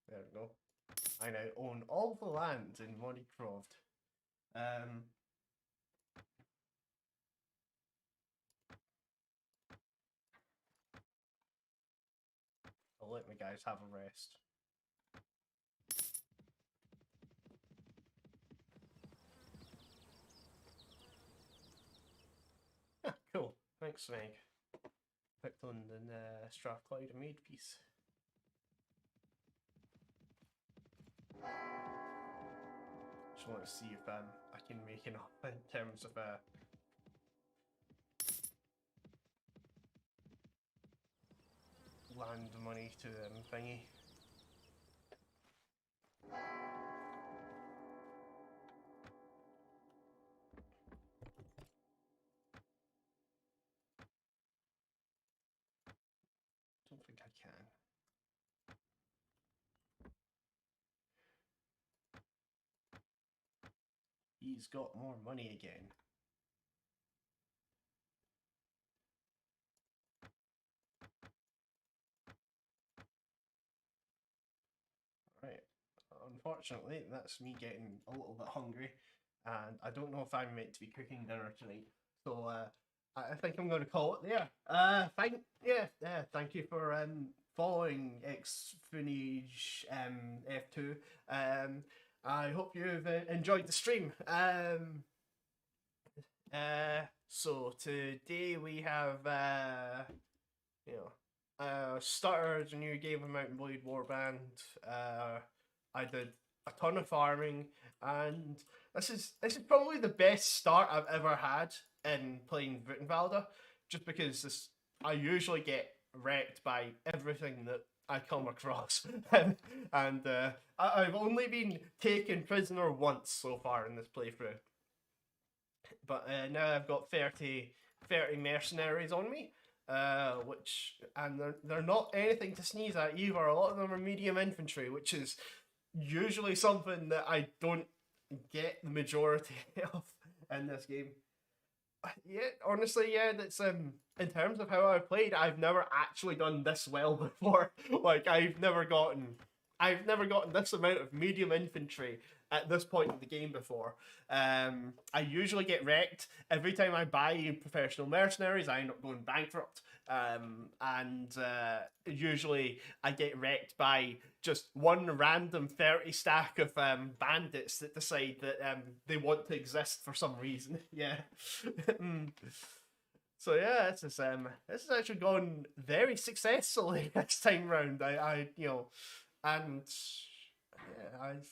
S1: There we go. I now own all the land in Modycroft. I'll let my guys have a rest. Cool. Thanks, Meg. Picked on the Strathclyde and made peace. Just want to see if I can make enough in terms of land money to thingy. Don't think I can. He's got more money again. Right. Unfortunately, that's me getting a little bit hungry, and I don't know if I'm meant to be cooking dinner tonight. So I think I'm going to call it there. Thank you for following Xfunage F2. I hope you've enjoyed the stream. So today we have started a new game of Mountain Blade Warband. I did a ton of farming, and this is probably the best start I've ever had in playing Brytenwalda, just because I usually get wrecked by everything that I come across, and I've only been taken prisoner once so far in this playthrough. But now I've got 30 mercenaries on me, and they're not anything to sneeze at either. A lot of them are medium infantry, which is usually something that I don't get the majority of in this game. Yeah, honestly, that's in terms of how I've played, I've never actually done this well before. Like I've never gotten this amount of medium infantry at this point in the game before. I usually get wrecked every time I buy professional mercenaries. I end up going bankrupt, and usually I get wrecked by just one random 30 stack of bandits that decide that they want to exist for some reason. Yeah. So yeah, this is actually gone very successfully this time round. And yeah, I've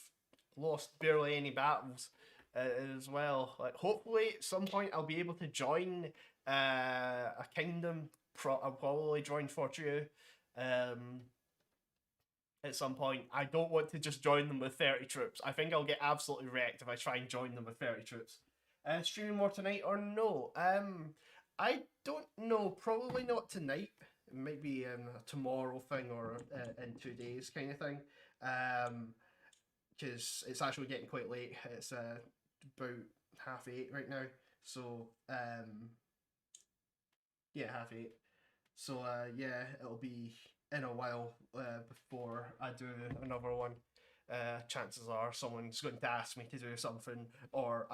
S1: lost barely any battles as well. Like hopefully at some point I'll be able to join a kingdom. I'll probably join Fortune at some point. I don't want to just join them with 30 troops. I think I'll get absolutely wrecked if I try and join them with 30 troops. Streaming more tonight or no? I don't know. Probably not tonight. It might be a tomorrow thing or in 2 days kind of thing. Because it's actually getting quite late. It's about 8:30 right now. So yeah, 8:30. So yeah, it'll be in a while before I do another one. Chances are someone's going to ask me to do something, or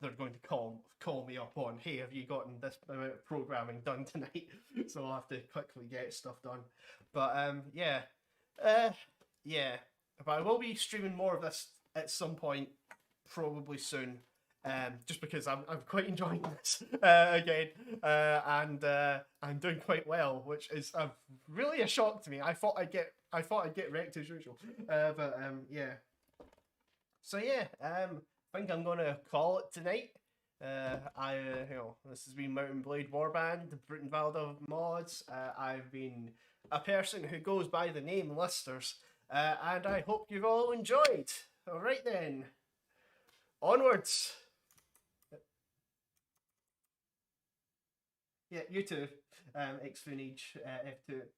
S1: they're going to call me up on, hey, have you gotten this amount of programming done tonight? So I'll have to quickly get stuff done. But yeah, but I will be streaming more of this at some point, probably soon. Just because I'm quite enjoying this again, and I'm doing quite well, which is really a shock to me. I thought I'd get wrecked as usual, but yeah. So yeah, I think I'm gonna call it tonight. This has been Mountain Blade Warband, the Brytenwalda mods. I've been a person who goes by the name Listers, and I hope you've all enjoyed. All right then, onwards. Yeah, you too. Xfunage F2.